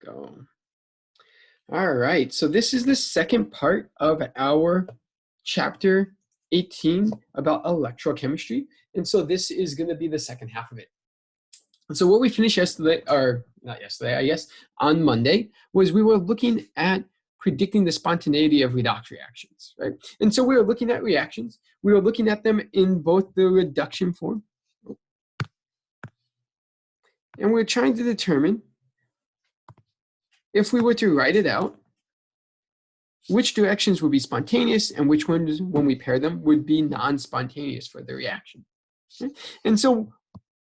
go. All right, so this is the second part of our chapter 18 about electrochemistry. And so this is going to be the second half of it. And so what we finished yesterday, or not yesterday, I guess, on Monday, was we were looking at predicting the spontaneity of redox reactions, right? And so we were looking at reactions. We were looking at them in both the reduction form, and we're trying to determine if we were to write it out, which directions would be spontaneous and which ones, when we pair them, would be non-spontaneous for the reaction. Okay? And so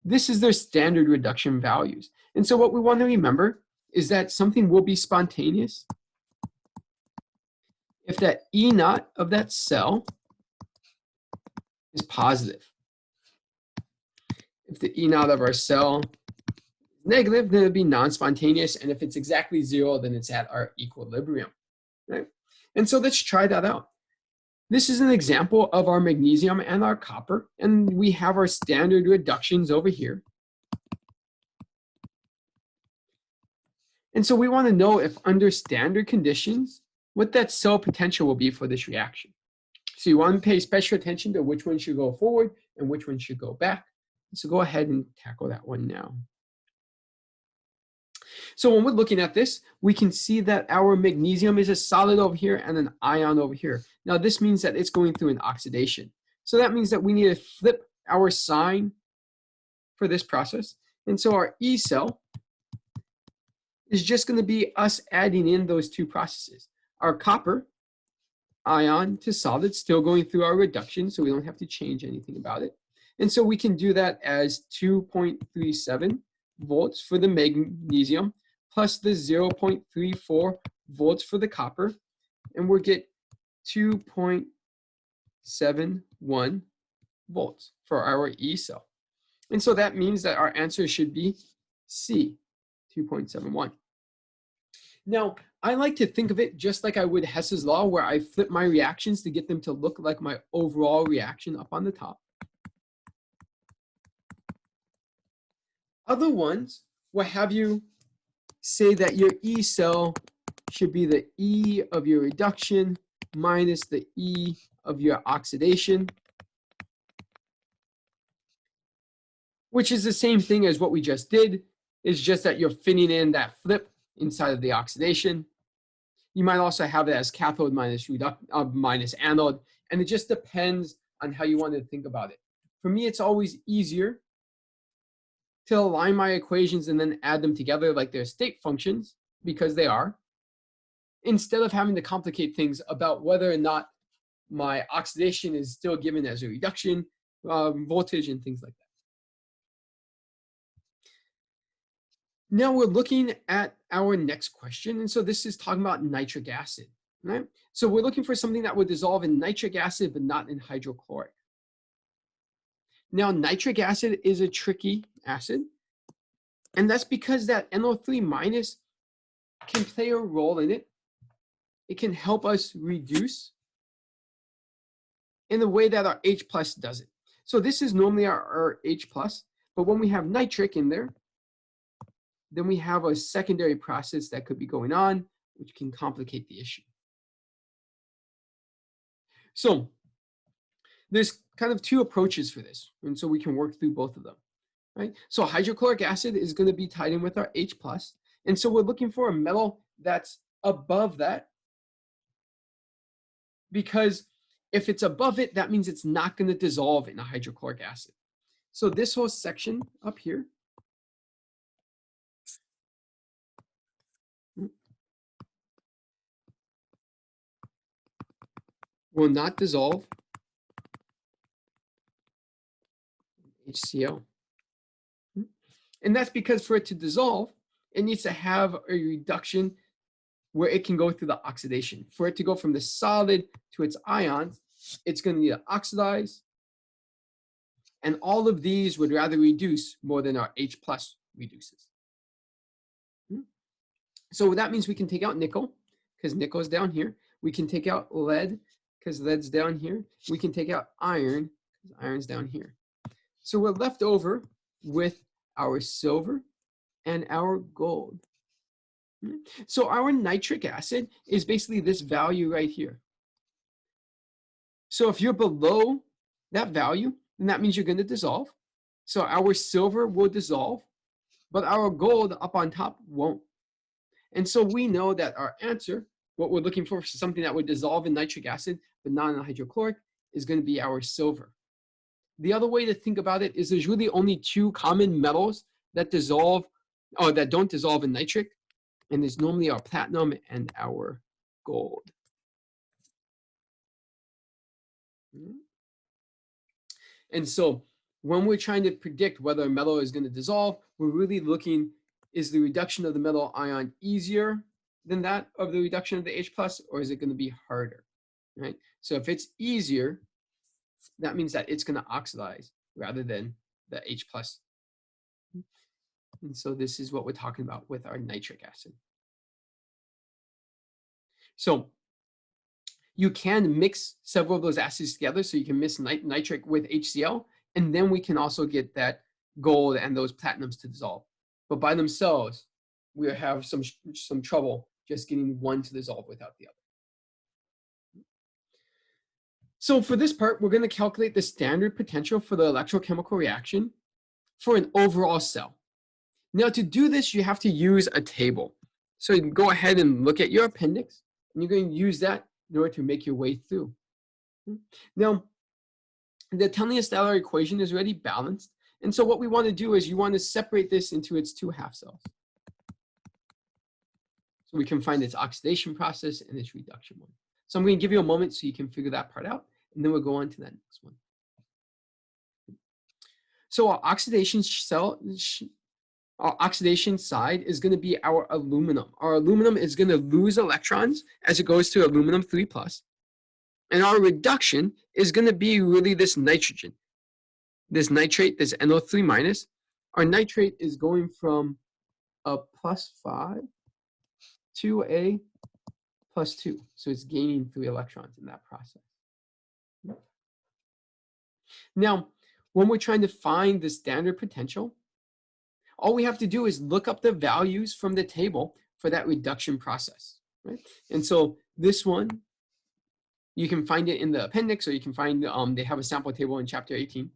this is their standard reduction values. And so what we want to remember is that something will be spontaneous if that E naught of that cell is positive. If the E naught of our cell is negative, then it'll be non-spontaneous. And if it's exactly 0, then it's at our equilibrium, right? And so let's try that out. This is an example of our magnesium and our copper, and we have our standard reductions over here. And so we want to know if under standard conditions, what that cell potential will be for this reaction. So you want to pay special attention to which one should go forward and which one should go back. So go ahead and tackle that one now. So when we're looking at this, we can see that our magnesium is a solid over here and an ion over here. Now this means that it's going through an oxidation. So that means that we need to flip our sign for this process. And so our E cell is just going to be us adding in those two processes. Our copper ion to solid, still going through our reduction, so we don't have to change anything about it. And so we can do that as 2.37 volts for the magnesium plus the 0.34 volts for the copper, and we'll get 2.71 volts for our E cell. And so that means that our answer should be C, 2.71. Now, I like to think of it just like I would Hess's law, where I flip my reactions to get them to look like my overall reaction up on the top. Other ones will have you say that your E cell should be the E of your reduction minus the E of your oxidation, which is the same thing as what we just did. It's just that you're fitting in that flip inside of the oxidation. You might also have it as cathode minus anode, and it just depends on how you want to think about it. For me, it's always easier to align my equations and then add them together like they're state functions, because they are, instead of having to complicate things about whether or not my oxidation is still given as a reduction voltage and things like that. Now we're looking at our next question, and so this is talking about nitric acid, right? So we're looking for something that would dissolve in nitric acid but not in hydrochloric. Now nitric acid is a tricky acid, and that's because that NO3 minus can play a role in it. It can help us reduce in the way that our H plus does it. So this is normally our H plus, but when we have nitric in there, then we have a secondary process that could be going on, which can complicate the issue. So there's kind of two approaches for this, and so we can work through both of them, right? So hydrochloric acid is going to be tied in with our H plus, and so we're looking for a metal that's above that, because if it's above it, that means it's not going to dissolve in a hydrochloric acid. So this whole section up here will not dissolve HCl. And that's because for it to dissolve, it needs to have a reduction where it can go through the oxidation. For it to go from the solid to its ions, it's going to need to oxidize. And all of these would rather reduce more than our H plus reduces. So that means we can take out nickel, because nickel is down here. We can take out lead, because lead's down here. We can take out iron, because iron's down here. So we're left over with our silver and our gold. So our nitric acid is basically this value right here. So if you're below that value, then that means you're going to dissolve. So our silver will dissolve, but our gold up on top won't. And so we know that our answer, what we're looking for something that would dissolve in nitric acid, but not in hydrochloric, is going to be our silver. The other way to think about it is there's really only two common metals that dissolve, or that don't dissolve in nitric, and there's normally our platinum and our gold. And so when we're trying to predict whether a metal is going to dissolve, we're really looking, is the reduction of the metal ion easier than that of the reduction of the H+, or is it going to be harder, right? So if it's easier, that means that it's going to oxidize rather than the H+. And so this is what we're talking about with our nitric acid. So you can mix several of those acids together. So you can mix nitric with HCl, and then we can also get that gold and those platinums to dissolve. But by themselves, we have some trouble just getting one to dissolve without the other. So for this part, we're going to calculate the standard potential for the electrochemical reaction for an overall cell. Now to do this, you have to use a table. So you can go ahead and look at your appendix, and you're going to use that in order to make your way through. Now, the Tellner-Staller equation is already balanced. And so what we want to do is you want to separate this into its two half cells. So we can find its oxidation process and its reduction one. So I'm going to give you a moment so you can figure that part out, and then we'll go on to that next one. So our oxidation side is going to be our aluminum. Our aluminum is going to lose electrons as it goes to aluminum 3+. And our reduction is going to be really this nitrogen. This nitrate, this NO3-. Our nitrate is going from a +5 to a +2. So it's gaining 3 electrons in that process. Now, when we're trying to find the standard potential, all we have to do is look up the values from the table for that reduction process, right? And so this one, you can find it in the appendix, or you can find, they have a sample table in chapter 18.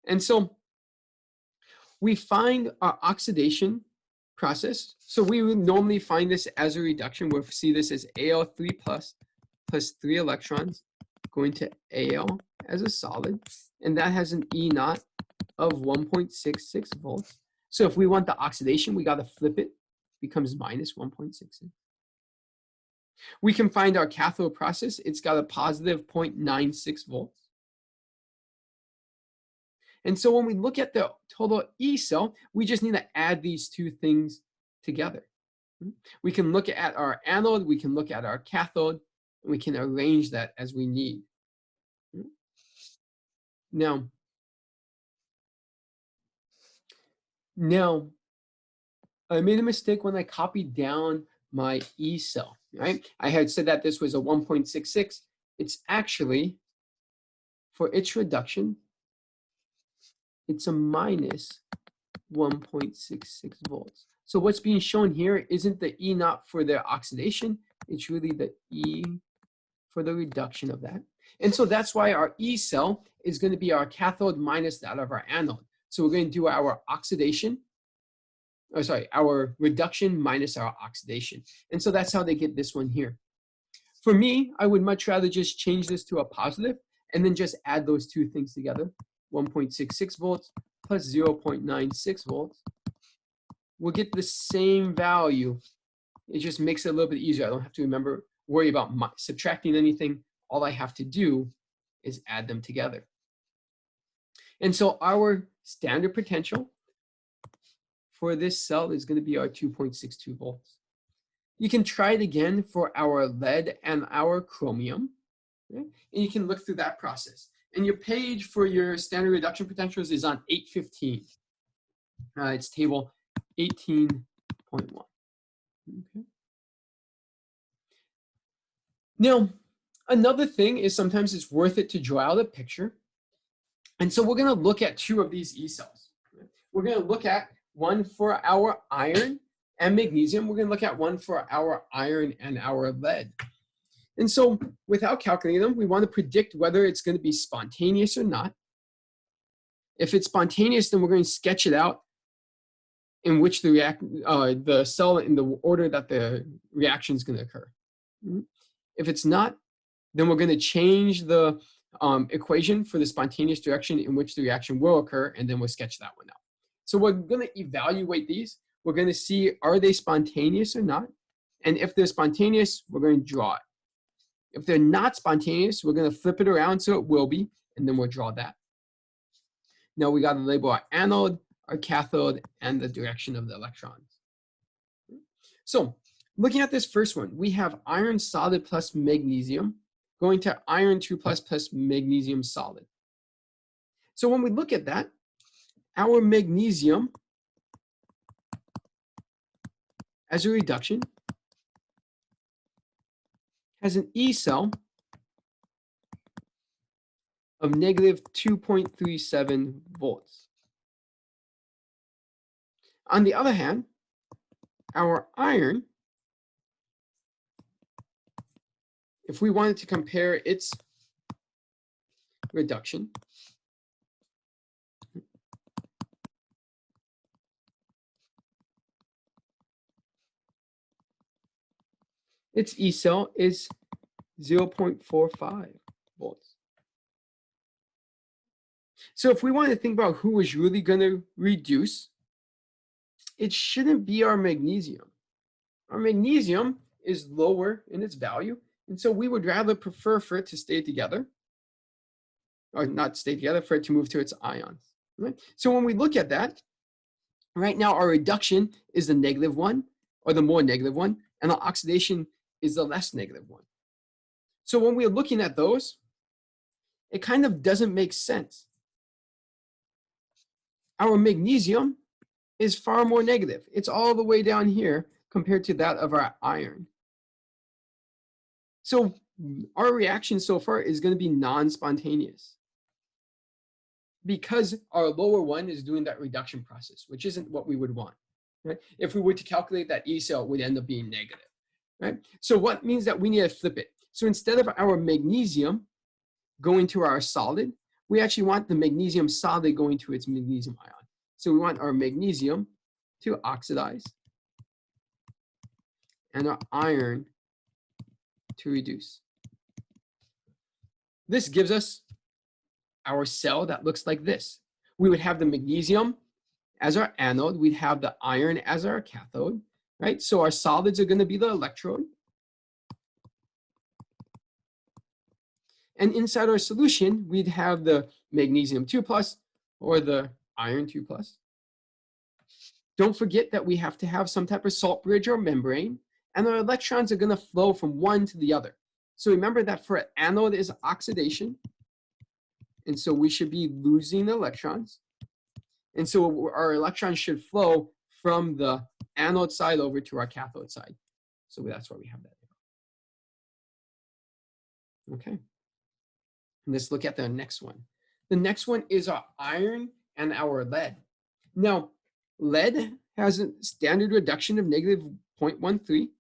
And so we find our oxidation process. So we would normally find this as a reduction. We'll see this as Al3+ plus 3 electrons going to Al as a solid, and that has an E naught of 1.66 volts. So if we want the oxidation, we got to flip it, becomes minus 1.66. We can find our cathode process. It's got a positive 0.96 volts. And so when we look at the total E cell, we just need to add these two things together. We can look at our anode, we can look at our cathode, and we can arrange that as we need. Now, I made a mistake when I copied down my E cell, right? I had said that this was a 1.66. It's actually, for its reduction, it's a minus 1.66 volts. So what's being shown here isn't the E naught for their oxidation, it's really the E for the reduction of that. And so that's why our E cell is going to be our cathode minus that of our anode. So we're going to do our oxidation, our reduction minus our oxidation. And so that's how they get this one here. For me, I would much rather just change this to a positive and then just add those two things together. 1.66 volts plus 0.96 volts. We'll get the same value. It just makes it a little bit easier. I don't have to worry about subtracting anything. All I have to do is add them together. And so our standard potential for this cell is going to be our 2.62 volts. You can try it again for our lead and our chromium, okay? And you can look through that process. And your page for your standard reduction potentials is on 815. It's table 18.1. Okay. Now, another thing is sometimes it's worth it to draw out a picture. And so we're going to look at two of these E cells. We're going to look at one for our iron and magnesium. We're going to look at one for our iron and our lead. And so without calculating them, we want to predict whether it's going to be spontaneous or not. If it's spontaneous, then we're going to sketch it out in which the cell in the order that the reaction is going to occur. If it's not, then we're going to change the equation for the spontaneous direction in which the reaction will occur, and then we'll sketch that one out. So we're going to evaluate these. We're going to see, are they spontaneous or not? And if they're spontaneous, we're going to draw it. If they're not spontaneous, we're going to flip it around so it will be, and then we'll draw that. Now we got to label our anode, our cathode, and the direction of the electrons. So looking at this first one, we have iron solid plus magnesium going to iron 2 plus magnesium solid. So when we look at that, our magnesium as a reduction has an E cell of negative 2.37 volts. On the other hand, our iron, if we wanted to compare its reduction, its E cell is 0.45 volts. So if we want to think about who is really going to reduce, it shouldn't be our magnesium. Our magnesium is lower in its value, and so we would rather prefer for it to stay together, or not stay together, for it to move to its ions. Right? So when we look at that, right now our reduction is the negative one, or the more negative one, and the oxidation is the less negative one. So when we're looking at those, it kind of doesn't make sense. Our magnesium is far more negative. It's all the way down here compared to that of our iron. So our reaction so far is going to be non-spontaneous because our lower one is doing that reduction process, which isn't what we would want. Right? If we were to calculate that E cell, it would end up being negative. Right? So what means that we need to flip it? So instead of our magnesium going to our solid, we actually want the magnesium solid going to its magnesium ion. So we want our magnesium to oxidize and our iron to reduce. This gives us our cell that looks like this. We would have the magnesium as our anode. We'd have the iron as our cathode, right? So our solids are going to be the electrode. And inside our solution, we'd have the magnesium 2 plus or the iron 2 plus. Don't forget that we have to have some type of salt bridge or membrane, and our electrons are going to flow from one to the other. So remember that for an anode is oxidation, and so we should be losing electrons. And so our electrons should flow from the anode side over to our cathode side. So that's why we have that. Okay. Let's look at the next one. The next one is our iron and our lead. Now, lead has a standard reduction of negative 0.13.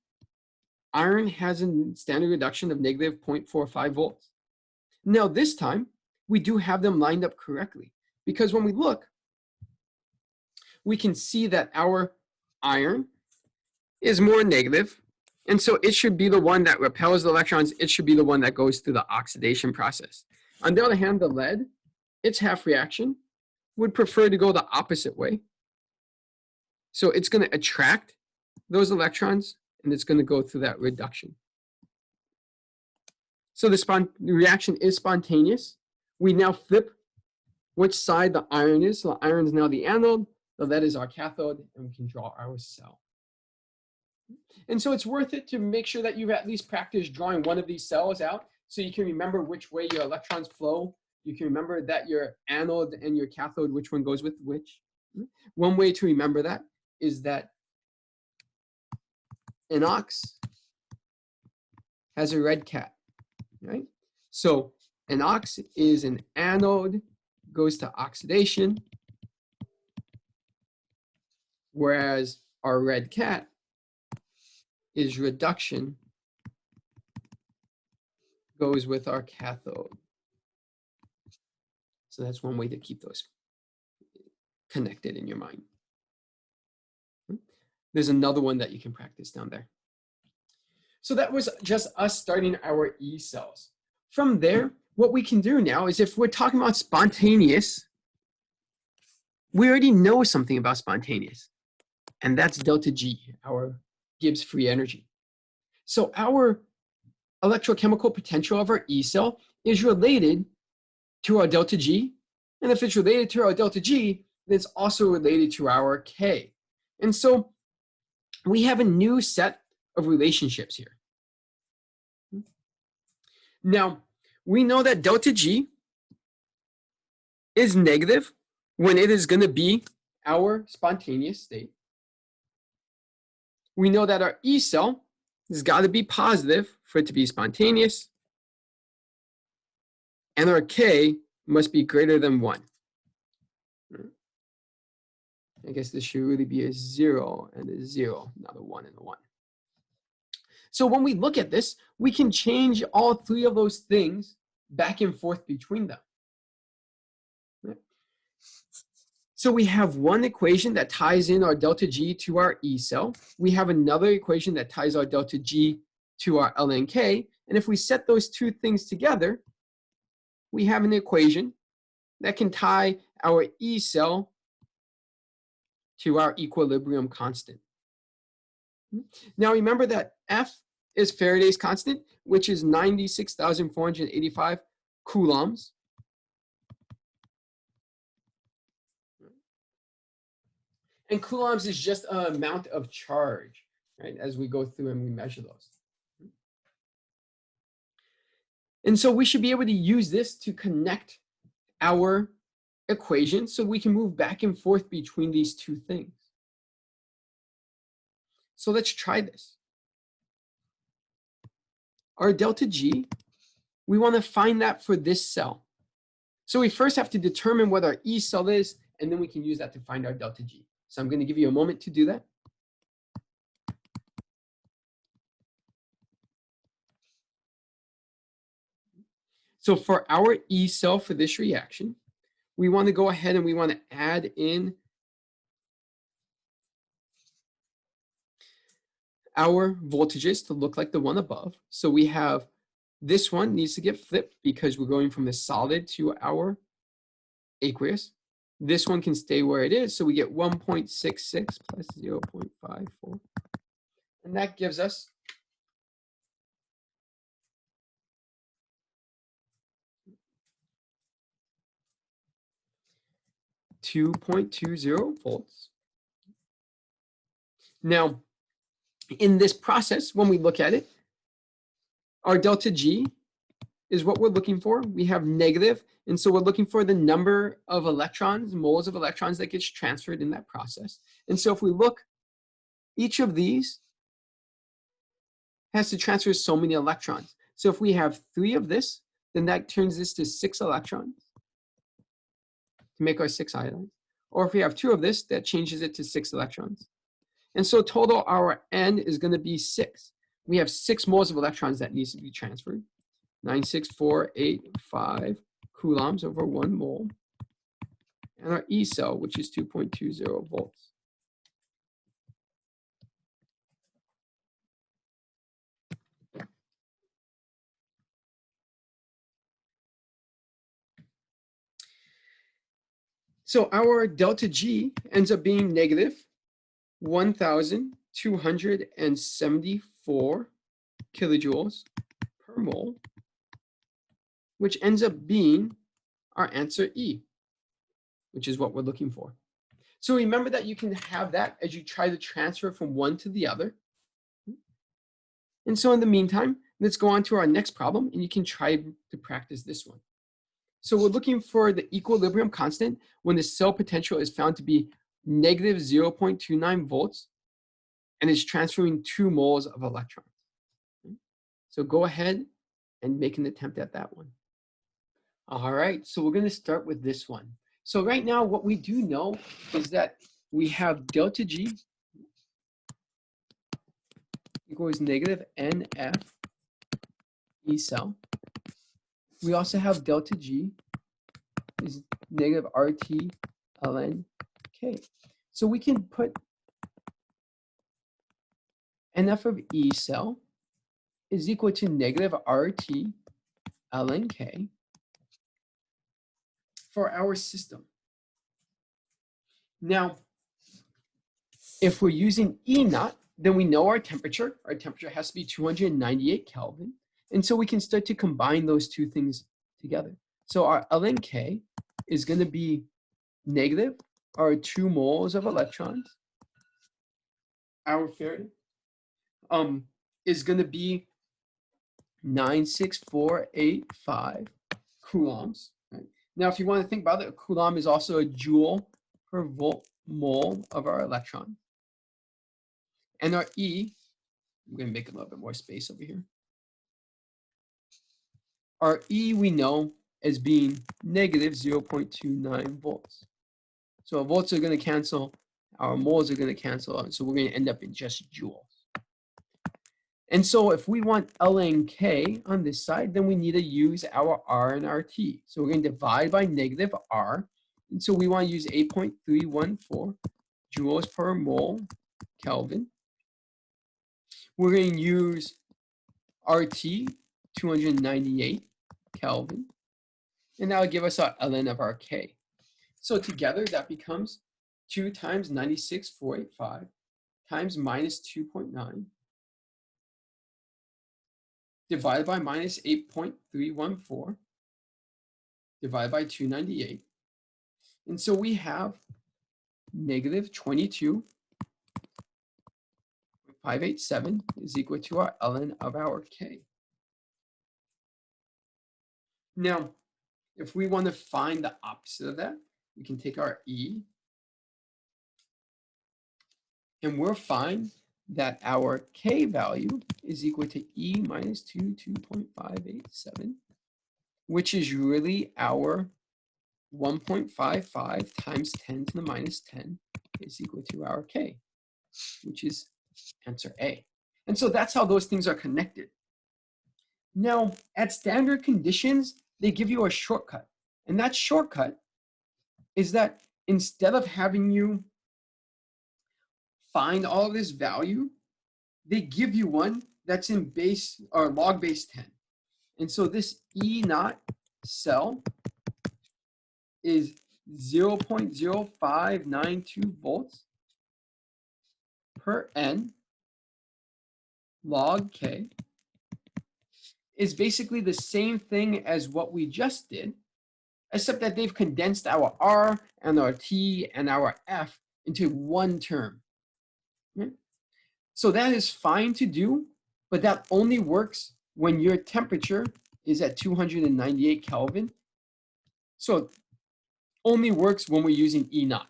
Iron has a standard reduction of negative 0.45 volts. Now, this time, we do have them lined up correctly because when we look, we can see that our iron is more negative, and so it should be the one that repels the electrons. It should be the one that goes through the oxidation process. On the other hand, the lead, its half reaction, would prefer to go the opposite way. So it's going to attract those electrons, and it's going to go through that reduction. So the reaction is spontaneous. We now flip which side the iron is. So the iron is now the anode, the lead is our cathode, and we can draw our cell. And so it's worth it to make sure that you've at least practiced drawing one of these cells out so you can remember which way your electrons flow. You can remember that your anode and your cathode, which one goes with which. One way to remember that is that an ox has a red cat, right? So an ox is an anode, goes to oxidation, whereas our red cat is reduction goes with our cathode. So that's one way to keep those connected in your mind. There's another one that you can practice down there. So that was just us starting our E cells. From there, what we can do now is if we're talking about spontaneous, we already know something about spontaneous, and that's delta G, our Gibbs free energy. So our electrochemical potential of our E cell is related to our delta G, and if it's related to our delta G, then it's also related to our K. And so we have a new set of relationships here. Now, we know that delta G is negative when it is going to be our spontaneous state. We know that our E cell has got to be positive for it to be spontaneous, and our K must be greater than 1. I guess this should really be a 0 and a 0, not a 1 and a 1. So when we look at this, we can change all three of those things back and forth between them. So we have one equation that ties in our delta G to our E cell. We have another equation that ties our delta G to our ln K. And if we set those two things together, we have an equation that can tie our E cell to our equilibrium constant. Now remember that F is Faraday's constant, which is 96,485 coulombs. And coulombs is just an amount of charge, right, as we go through and we measure those. And so we should be able to use this to connect our equation so we can move back and forth between these two things. So let's try this. Our delta G, we want to find that for this cell. So we first have to determine what our E cell is, and then we can use that to find our delta G. So I'm going to give you a moment to do that. So for our E cell for this reaction, we want to go ahead and we want to add in our voltages to look like the one above. So we have this one needs to get flipped because we're going from the solid to our aqueous. This one can stay where it is. So we get 1.66 plus 0.54. And that gives us 2.20 volts. Now, in this process, when we look at it, our delta G is what we're looking for. We have negative, and so we're looking for the number of electrons, moles of electrons that gets transferred in that process. And so if we look, each of these has to transfer so many electrons. So if we have 3 of this, then that turns this to 6 electrons to make our 6 ions. Or if we have 2 of this, that changes it to 6 electrons. And so total our N is going to be 6. We have 6 moles of electrons that needs to be transferred. 96485 coulombs over 1 mole. And our E cell, which is 2.20 volts. So our delta G ends up being negative 1,274 kilojoules per mole, which ends up being our answer E, which is what we're looking for. So remember that you can have that as you try to transfer from one to the other. And so in the meantime, let's go on to our next problem, and you can try to practice this one. So we're looking for the equilibrium constant when the cell potential is found to be negative 0.29 volts and it's transferring 2 moles of electrons. So go ahead and make an attempt at that one. All right, so we're going to start with this one. So right now what we do know is that we have delta G equals negative NF E cell. We also have delta G is negative RT ln K. So we can put NF of E cell is equal to negative RT ln K for our system. Now, if we're using E naught, then we know our temperature. Our temperature has to be 298 Kelvin. And so we can start to combine those two things together. So our ln K is going to be negative our 2 moles of electrons. Our Faraday is going to be 96485 coulombs. Right? Now, if you want to think about it, a coulomb is also a joule per volt mole of our electron. And our E, I'm going to make a little bit more space over here. Our E we know as being negative 0.29 volts. So our volts are going to cancel, our moles are going to cancel, and so we're going to end up in just joules. And so if we want ln K on this side, then we need to use our R and our T. So we're going to divide by negative R. And so we want to use 8.314 joules per mole Kelvin. We're going to use RT, 298 Kelvin. And that will give us our ln of our K. So together that becomes 2 times 96,485 times minus 2.9 divided by minus 8.314 divided by 298. And so we have negative 22.587 is equal to our ln of our K. Now, if we want to find the opposite of that, we can take our E, and we'll find that our K value is equal to E minus 22.587, which is really our 1.55 times 10 to the minus 10 is equal to our K, which is answer A. And so that's how those things are connected. Now, at standard conditions, they give you a shortcut. And that shortcut is that instead of having you find all of this value, they give you one that's in base or log base 10. And so this E naught cell is 0.0592 volts per N log K is basically the same thing as what we just did, except that they've condensed our R and our T and our F into one term. Right? So that is fine to do, but that only works when your temperature is at 298 Kelvin. So only works when we're using E naught.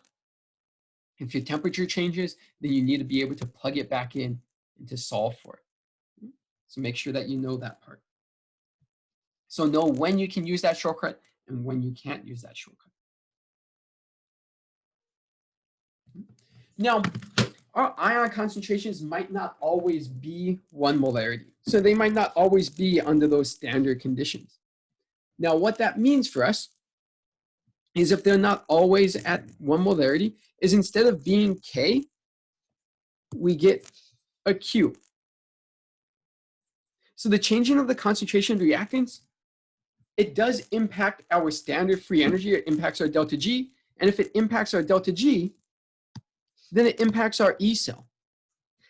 If your temperature changes, then you need to be able to plug it back in and to solve for it. So make sure that you know that part. So know when you can use that shortcut and when you can't use that shortcut. Now, our ion concentrations might not always be 1 molarity. So they might not always be under those standard conditions. Now, what that means for us is if they're not always at 1 molarity, is instead of being K, we get a Q. So the changing of the concentration of reactants, it does impact our standard free energy. It impacts our delta G. And if it impacts our delta G, then it impacts our E cell.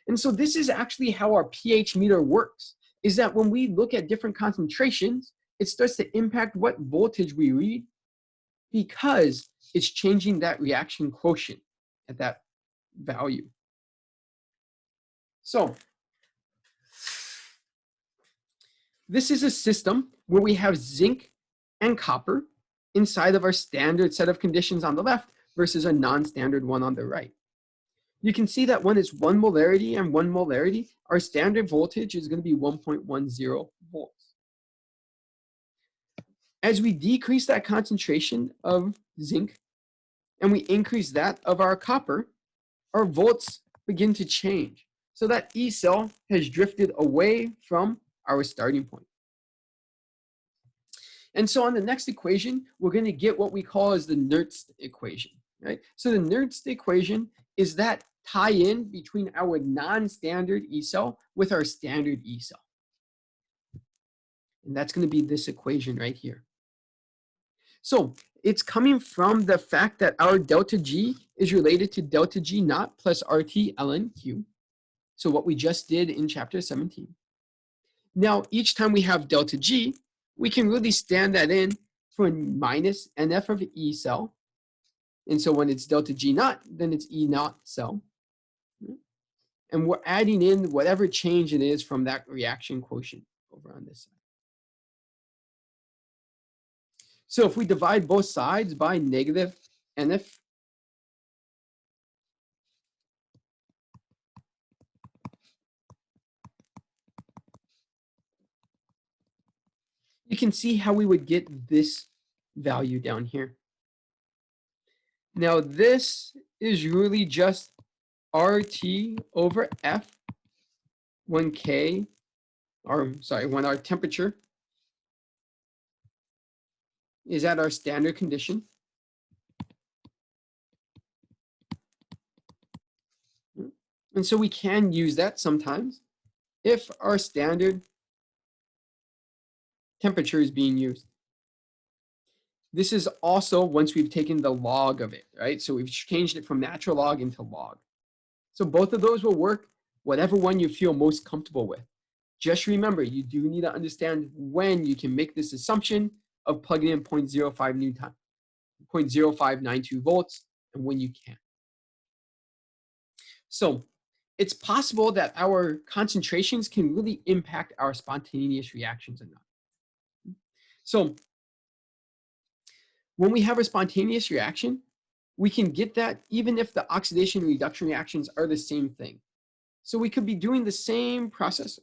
And so this is actually how our pH meter works, is that when we look at different concentrations, it starts to impact what voltage we read because it's changing that reaction quotient at that value. So this is a system where we have zinc and copper inside of our standard set of conditions on the left versus a non-standard one on the right. You can see that when it's 1 molarity and 1 molarity, our standard voltage is going to be 1.10 volts. As we decrease that concentration of zinc and we increase that of our copper, our volts begin to change. So that E cell has drifted away from our starting point. And so on the next equation, we're going to get what we call as the Nernst equation, right? So the Nernst equation is that tie-in between our non-standard E cell with our standard E cell. And that's going to be this equation right here. So it's coming from the fact that our delta G is related to delta G naught plus RT ln Q. So what we just did in chapter 17. Now, each time we have delta G, we can really stand that in for minus NF of E cell. And so when it's delta G naught, then it's E naught cell. And we're adding in whatever change it is from that reaction quotient over on this side. So if we divide both sides by negative NF, you can see how we would get this value down here. Now this is really just RT over F when K, or sorry, when our temperature is at our standard condition. And so we can use that sometimes if our standard temperature is being used. This is also once we've taken the log of it, right? So we've changed it from natural log into log. So both of those will work, whatever one you feel most comfortable with. Just remember, you do need to understand when you can make this assumption of plugging in 0.05 Newton, 0.0592 volts, and when you can. So it's possible that our concentrations can really impact our spontaneous reactions or not. So when we have a spontaneous reaction, we can get that even if the oxidation and reduction reactions are the same thing. So we could be doing the same process.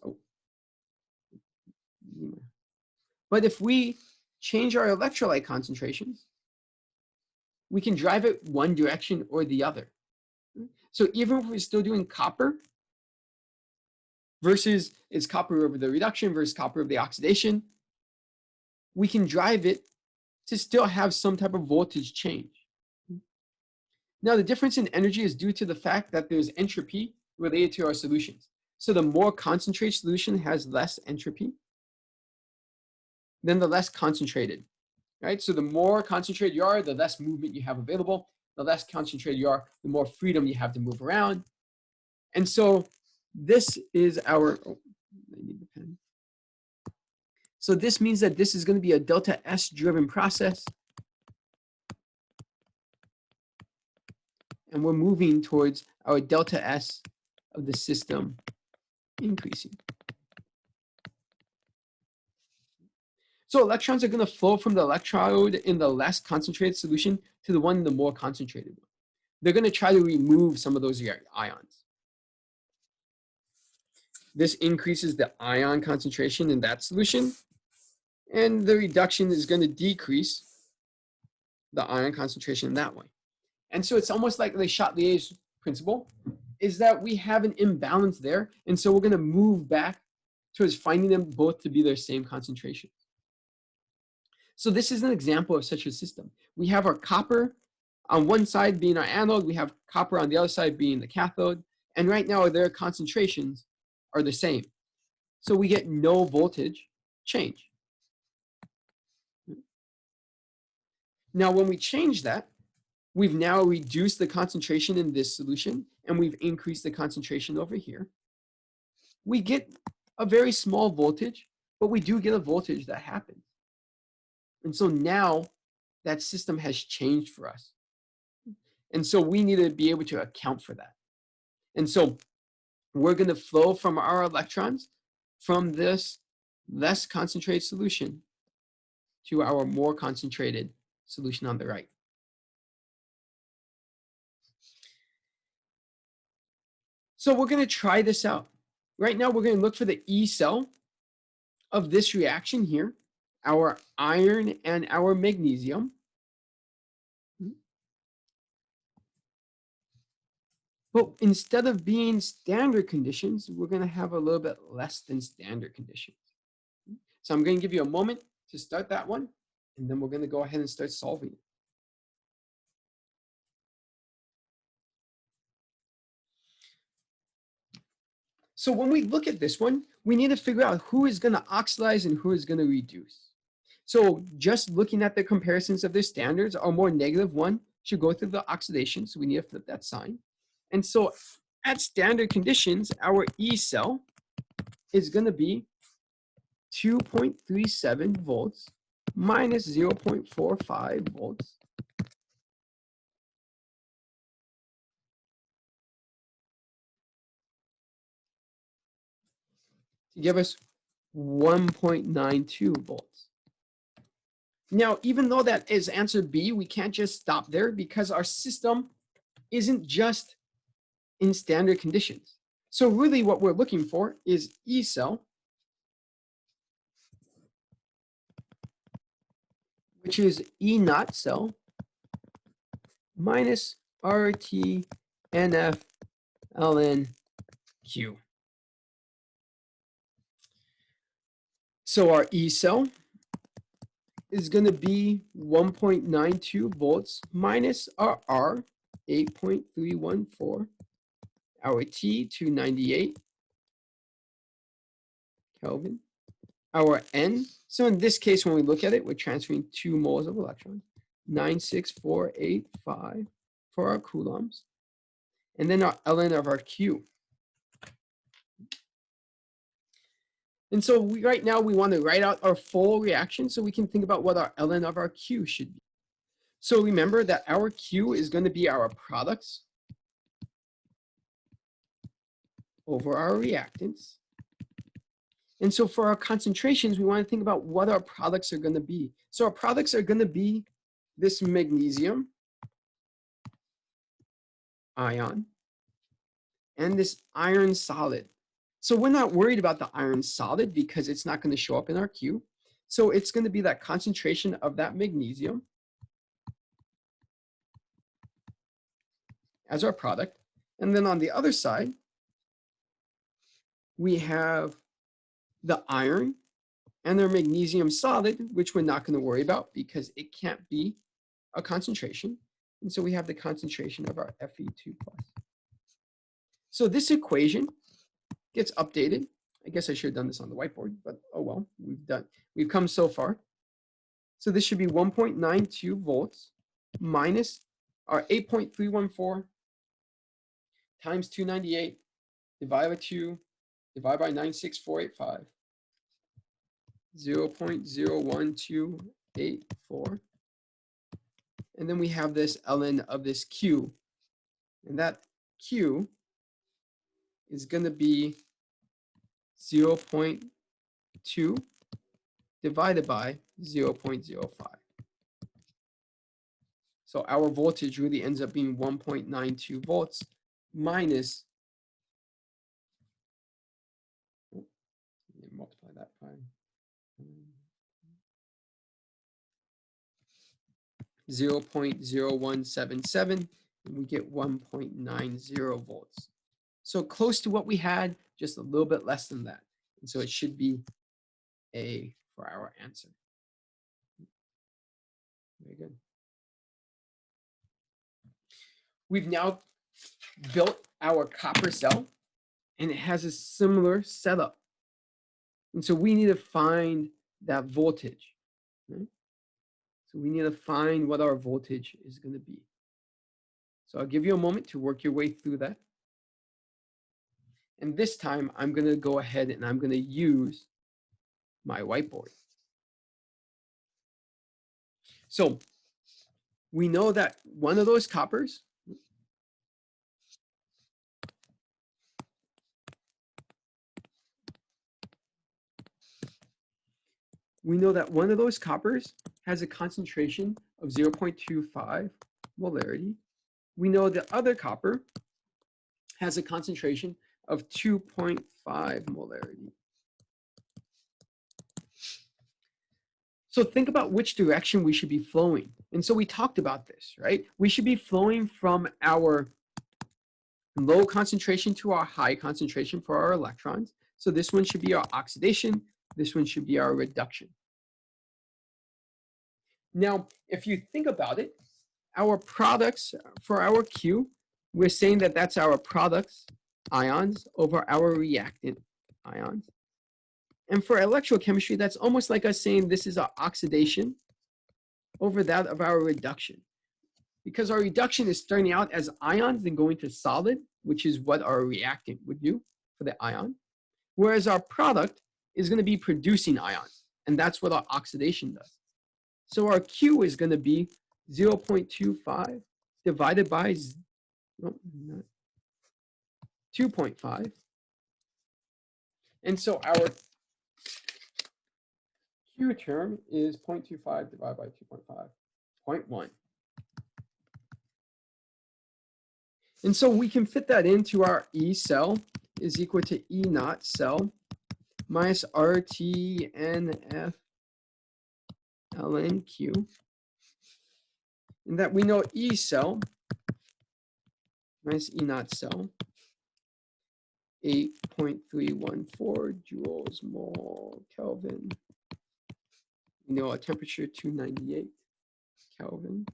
But if we change our electrolyte concentrations, we can drive it one direction or the other. So even if we're still doing copper versus it's copper over the reduction versus copper over the oxidation, we can drive it to still have some type of voltage change. Now, the difference in energy is due to the fact that there's entropy related to our solutions. So the more concentrated solution has less entropy than the less concentrated, right? So the more concentrated you are, the less movement you have available. The less concentrated you are, the more freedom you have to move around. And so this is our, I need the pen. So this means that this is going to be a delta S driven process. And we're moving towards our delta S of the system increasing. So electrons are going to flow from the electrode in the less concentrated solution to the one in the more concentrated one. They're going to try to remove some of those ions. This increases the ion concentration in that solution, and the reduction is going to decrease the ion concentration in that way. And so it's almost like the Chatelier's principle is that we have an imbalance there, and so we're going to move back towards finding them both to be their same concentration. So this is an example of such a system. We have our copper on one side being our anode, we have copper on the other side being the cathode, and right now their concentrations are the same. So we get no voltage change. Now when we change that, we've now reduced the concentration in this solution, and we've increased the concentration over here. We get a very small voltage, but we do get a voltage that happens. And so now that system has changed for us. And so we need to be able to account for that. And so we're going to flow from our electrons from this less concentrated solution to our more concentrated solution on the right. So we're going to try this out. Right now, we're going to look for the E cell of this reaction here, our iron and our magnesium. But instead of being standard conditions, we're going to have a little bit less than standard conditions. So I'm going to give you a moment to start that one, and then we're going to go ahead and start solving it. So when we look at this one, we need to figure out who is going to oxidize and who is going to reduce. So just looking at the comparisons of their standards, our more negative one should go through the oxidation. So we need to flip that sign. And so at standard conditions, our E cell is going to be 2.37 volts minus 0.45 volts. To give us 1.92 volts. Now, even though that is answer B, we can't just stop there because our system isn't just in standard conditions. So really what we're looking for is E cell, which is E naught cell minus RT NF ln Q. So our E cell is going to be 1.92 volts minus our R, 8.314, our T, 298 Kelvin, our N. So in this case, when we look at it, we're transferring 2 moles of electrons, 96485 for our coulombs, and then our ln of our Q. And so right now we want to write out our full reaction so we can think about what our ln of our Q should be. So remember that our Q is going to be our products over our reactants. And so for our concentrations, we want to think about what our products are going to be. So our products are going to be this magnesium ion and this iron solid. So we're not worried about the iron solid because it's not going to show up in our Q. So it's going to be that concentration of that magnesium as our product. And then on the other side, we have the iron and their magnesium solid, which we're not going to worry about because it can't be a concentration. And so we have the concentration of our Fe2+. So this equation gets updated. I guess I should have done this on the whiteboard, but oh well, we've come so far. So this should be 1.92 volts minus our 8.314 times 298 divided by 2 divided by 96485, 0.01284. And then we have this ln of this Q. And that Q is going to be 0.2 divided by 0.05. So our voltage really ends up being 1.92 volts minus, multiply that by 0.0177, and we get 1.90 volts. So close to what we had, just a little bit less than that. And so it should be A for our answer. Very good. We've now built our copper cell, and it has a similar setup. And so we need to find that voltage. Right? So we need to find what our voltage is going to be. So I'll give you a moment to work your way through that. And this time, I'm going to go ahead and I'm going to use my whiteboard. So we know that one of those coppers has a concentration of 0.25 molarity. We know the other copper has a concentration of 2.5 molarity. So think about which direction we should be flowing. And so we talked about this, right? We should be flowing from our low concentration to our high concentration for our electrons. So this one should be our oxidation. This one should be our reduction. Now, if you think about it, our products for our Q, we're saying that that's our products ions over our reactant ions. And for electrochemistry, that's almost like us saying this is our oxidation over that of our reduction. Because our reduction is starting out as ions and going to solid, which is what our reactant would do for the ion. Whereas our product is going to be producing ions, and that's what our oxidation does. So our Q is going to be 0.25 divided by 2.5. And so our Q term is 0.25 divided by 2.5, 0.1. And so we can fit that into our E cell is equal to E naught cell minus RT NF ln Q. And that we know E cell minus E naught cell, 8.314 joules mole Kelvin. We know our temperature 298 Kelvin.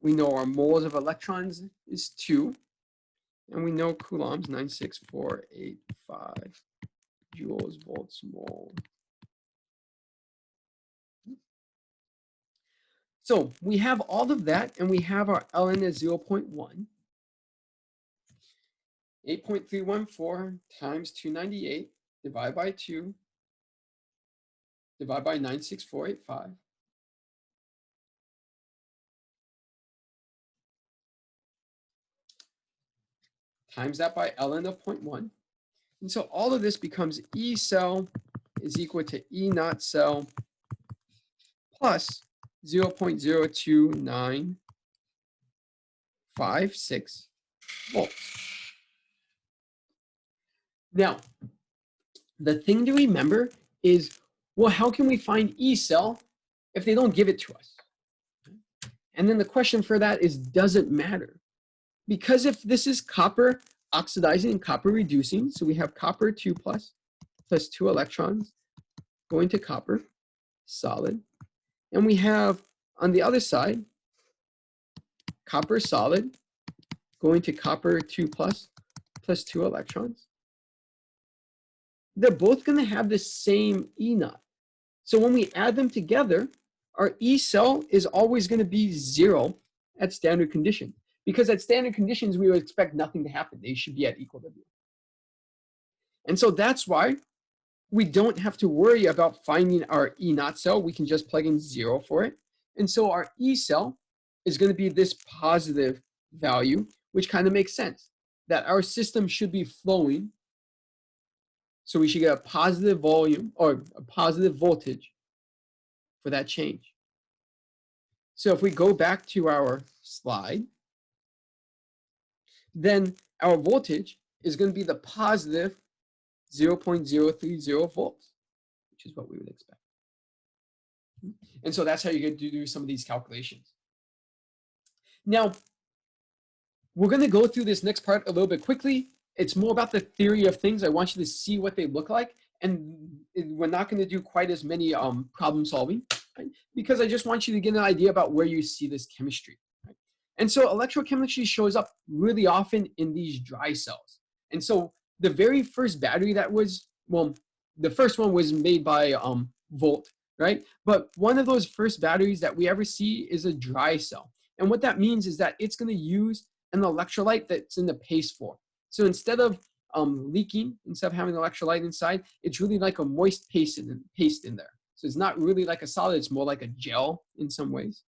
We know our moles of electrons is 2. And we know coulombs 96485 joules volts mole. So we have all of that, and we have our ln is 0.1. 8.314 times 298 divided by 2 divided by 96485. Times that by ln of 0.1. And so all of this becomes E cell is equal to E naught cell plus 0.02956 volts. Now, the thing to remember is, well, how can we find E cell if they don't give it to us? And then the question for that is, does it matter? Because if this is copper oxidizing and copper reducing, so we have copper 2 plus 2 electrons going to copper, solid. And we have on the other side, copper solid going to copper 2 plus 2 electrons. They're both going to have the same E naught. So when we add them together, our E cell is always going to be 0 at standard conditions. Because at standard conditions, we would expect nothing to happen. They should be at equal W. And so that's why we don't have to worry about finding our E naught cell. We can just plug in 0 for it. And so our E cell is going to be this positive value, which kind of makes sense, that our system should be flowing. So we should get a positive volume or a positive voltage for that change. So if we go back to our slide, then our voltage is going to be the positive 0.030 volts, which is what we would expect. And so that's how you're going to do some of these calculations. Now, we're going to go through this next part a little bit quickly. It's more about the theory of things. I want you to see what they look like. And we're not going to do quite as many problem solving, right? Because I just want you to get an idea about where you see this chemistry. Right? And so electrochemistry shows up really often in these dry cells. And so the very first battery that was, well, the first one was made by Volt, right? But one of those first batteries that we ever see is a dry cell. And what that means is that it's going to use an electrolyte that's in the paste form. So instead of leaking, instead of having an electrolyte inside, it's really like a moist paste in there. So it's not really like a solid, it's more like a gel in some ways.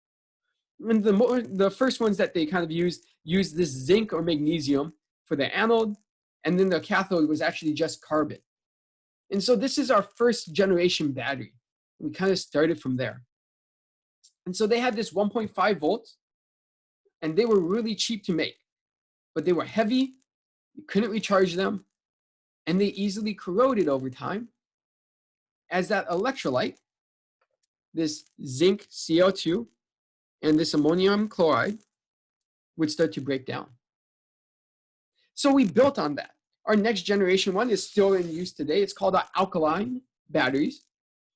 And the first ones that they kind of used this zinc or magnesium for the anode, and then the cathode was actually just carbon. And so this is our first generation battery. We kind of started from there. And so they had this 1.5 volts, and they were really cheap to make, but they were heavy, you couldn't recharge them, and they easily corroded over time as that electrolyte, this zinc CO2 and this ammonium chloride, would start to break down. So we built on that. Our next generation one is still in use today. It's called our alkaline batteries.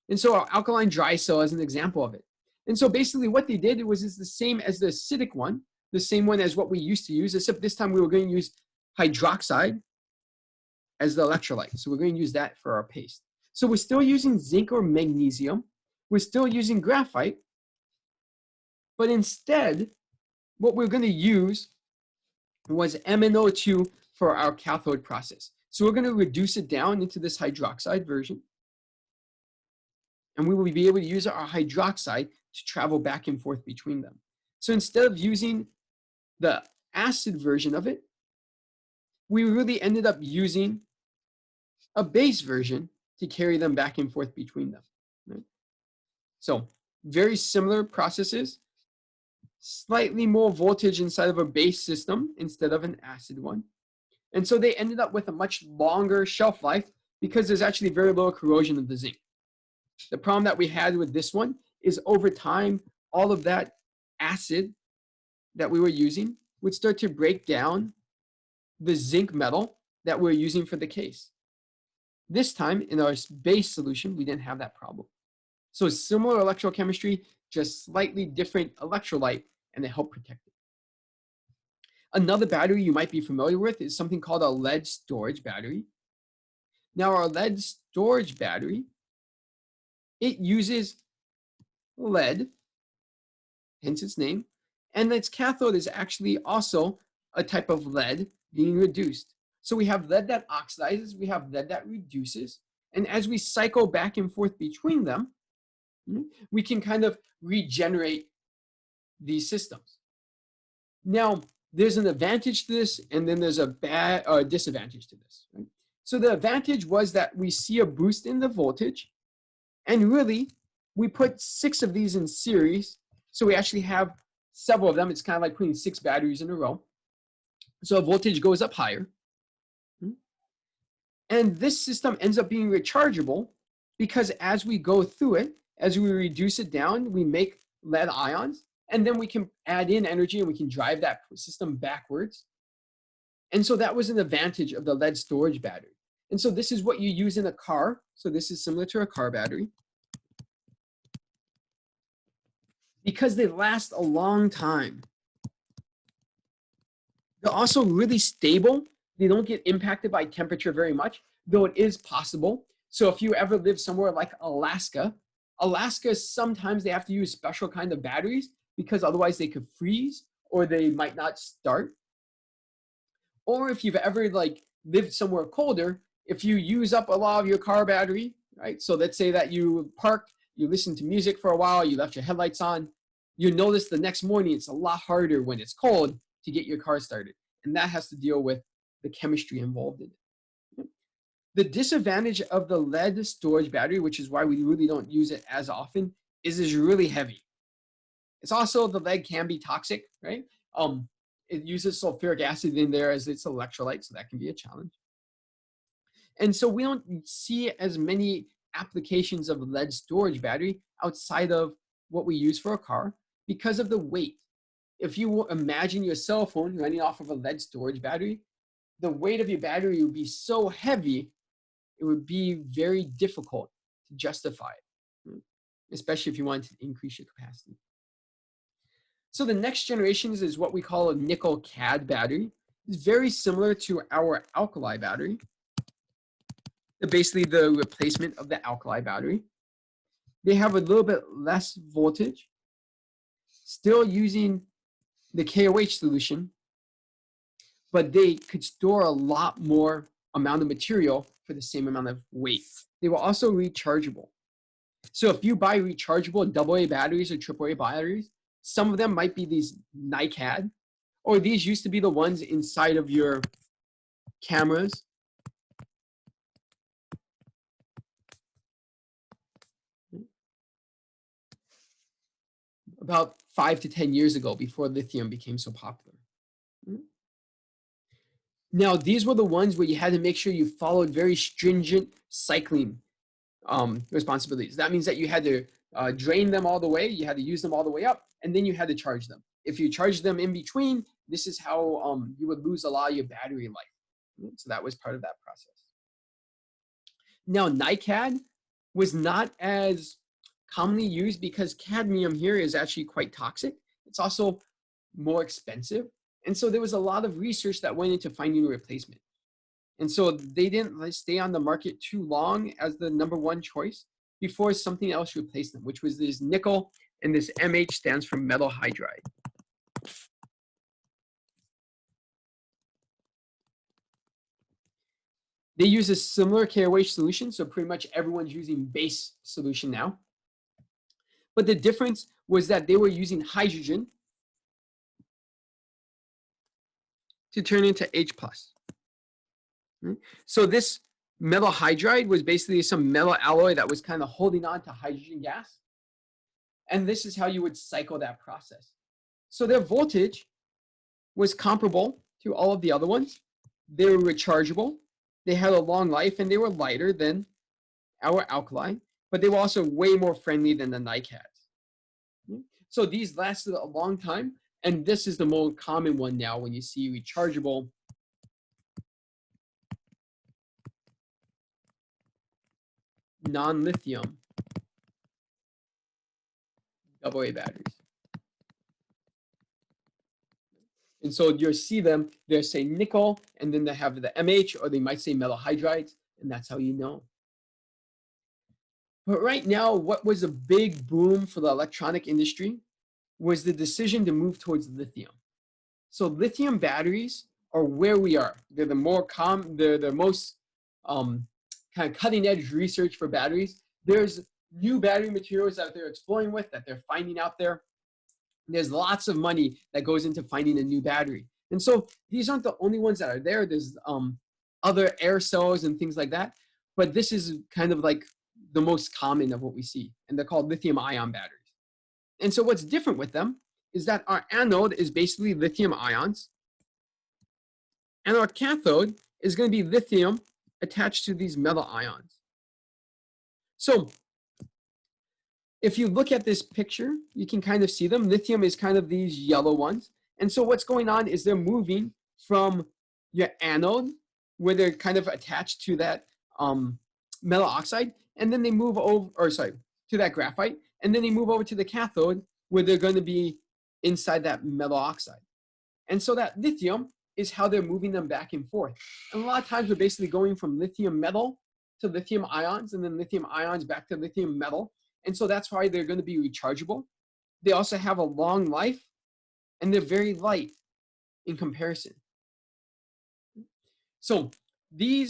And so our alkaline dry cell is an example of it. And so basically what they did was it's the same as the acidic one, the same one as what we used to use, except this time we were going to use hydroxide as the electrolyte. So we're going to use that for our paste. So we're still using zinc or magnesium. We're still using graphite. But instead, what we're going to use was MnO2 for our cathode process. So we're going to reduce it down into this hydroxide version. And we will be able to use our hydroxide to travel back and forth between them. So instead of using the acid version of it, we really ended up using a base version to carry them back and forth between them. Right? So very similar processes, slightly more voltage inside of a base system instead of an acid one. And so they ended up with a much longer shelf life because there's actually very low corrosion of the zinc. The problem that we had with this one is over time, all of that acid that we were using would start to break down the zinc metal that we're using for the case. This time in our base solution, we didn't have that problem. So similar electrochemistry, just slightly different electrolyte, and they help protect it. Another battery you might be familiar with is something called a lead storage battery. Now our lead storage battery, it uses lead, hence its name, and its cathode is actually also a type of lead being reduced. So we have lead that oxidizes, we have lead that reduces, and as we cycle back and forth between them, we can kind of regenerate these systems. Now, there's an advantage to this, and then there's a disadvantage to this. Right? So the advantage was that we see a boost in the voltage, and really, we put 6 of these in series, so we actually have several of them. It's kind of like putting 6 batteries in a row. So voltage goes up higher. And this system ends up being rechargeable because as we go through it, as we reduce it down, we make lead ions, and then we can add in energy and we can drive that system backwards. And so that was an advantage of the lead storage battery. And so this is what you use in a car. So this is similar to a car battery. Because they last a long time. They're also really stable. They don't get impacted by temperature very much, though it is possible. So if you ever live somewhere like Alaska, sometimes they have to use special kind of batteries because otherwise they could freeze or they might not start. Or if you've ever lived somewhere colder, if you use up a lot of your car battery, right? So let's say that you parked, you listened to music for a while, you left your headlights on, you notice the next morning it's a lot harder when it's cold to get your car started. And that has to deal with the chemistry involved in it. The disadvantage of the lead storage battery, which is why we really don't use it as often, is it's really heavy. It's also, the lead can be toxic, right? It uses sulfuric acid in there as its electrolyte, so that can be a challenge. And so we don't see as many applications of lead storage battery outside of what we use for a car because of the weight. If you imagine your cell phone running off of a lead storage battery, the weight of your battery would be so heavy, it would be very difficult to justify it, especially if you wanted to increase your capacity. So the next generation is what we call a nickel cad battery. It's very similar to our alkali battery. They're basically the replacement of the alkali battery. They have a little bit less voltage, still using the KOH solution, but they could store a lot more amount of material for the same amount of weight. They were also rechargeable. So if you buy rechargeable AA batteries or AAA batteries, some of them might be these NiCad, or these used to be the ones inside of your cameras. About 5 to 10 years ago, before lithium became so popular. Now, these were the ones where you had to make sure you followed very stringent cycling responsibilities. That means that you had to drain them all the way, you had to use them all the way up, and then you had to charge them. If you charged them in between, this is how you would lose a lot of your battery life. So that was part of that process. Now, NiCad was not as commonly used because cadmium here is actually quite toxic. It's also more expensive. And so there was a lot of research that went into finding a replacement. And so they didn't stay on the market too long as the #1 choice before something else replaced them, which was this nickel, and this MH stands for metal hydride. They use a similar KOH solution, so pretty much everyone's using base solution now. But the difference was that they were using hydrogen to turn into H+. So this metal hydride was basically some metal alloy that was kind of holding on to hydrogen gas. And this is how you would cycle that process. So their voltage was comparable to all of the other ones. They were rechargeable. They had a long life, and they were lighter than our alkali, but they were also way more friendly than the NiCads. So these lasted a long time, and this is the most common one now when you see rechargeable non-lithium AA batteries. And so you'll see them, they'll say nickel, and then they have the MH, or they might say metal hydrides, and that's how you know. But right now, what was a big boom for the electronic industry was the decision to move towards lithium. So lithium batteries are where we are. They're the most kind of cutting edge research for batteries. There's new battery materials that they're exploring with, that they're finding out there. There's lots of money that goes into finding a new battery. And so these aren't the only ones that are there. There's other air cells and things like that. But this is kind of like the most common of what we see. And they're called lithium ion batteries. And so what's different with them is that our anode is basically lithium ions. And our cathode is going to be lithium attached to these metal ions. So if you look at this picture, you can kind of see them. Lithium is kind of these yellow ones. And so what's going on is they're moving from your anode, where they're kind of attached to that metal oxide, and then they move over, to that graphite, and then they move over to the cathode, where they're going to be inside that metal oxide. And so that lithium is how they're moving them back and forth. And a lot of times we're basically going from lithium metal to lithium ions, and then lithium ions back to lithium metal. And so that's why they're going to be rechargeable. They also have a long life, and they're very light in comparison. So the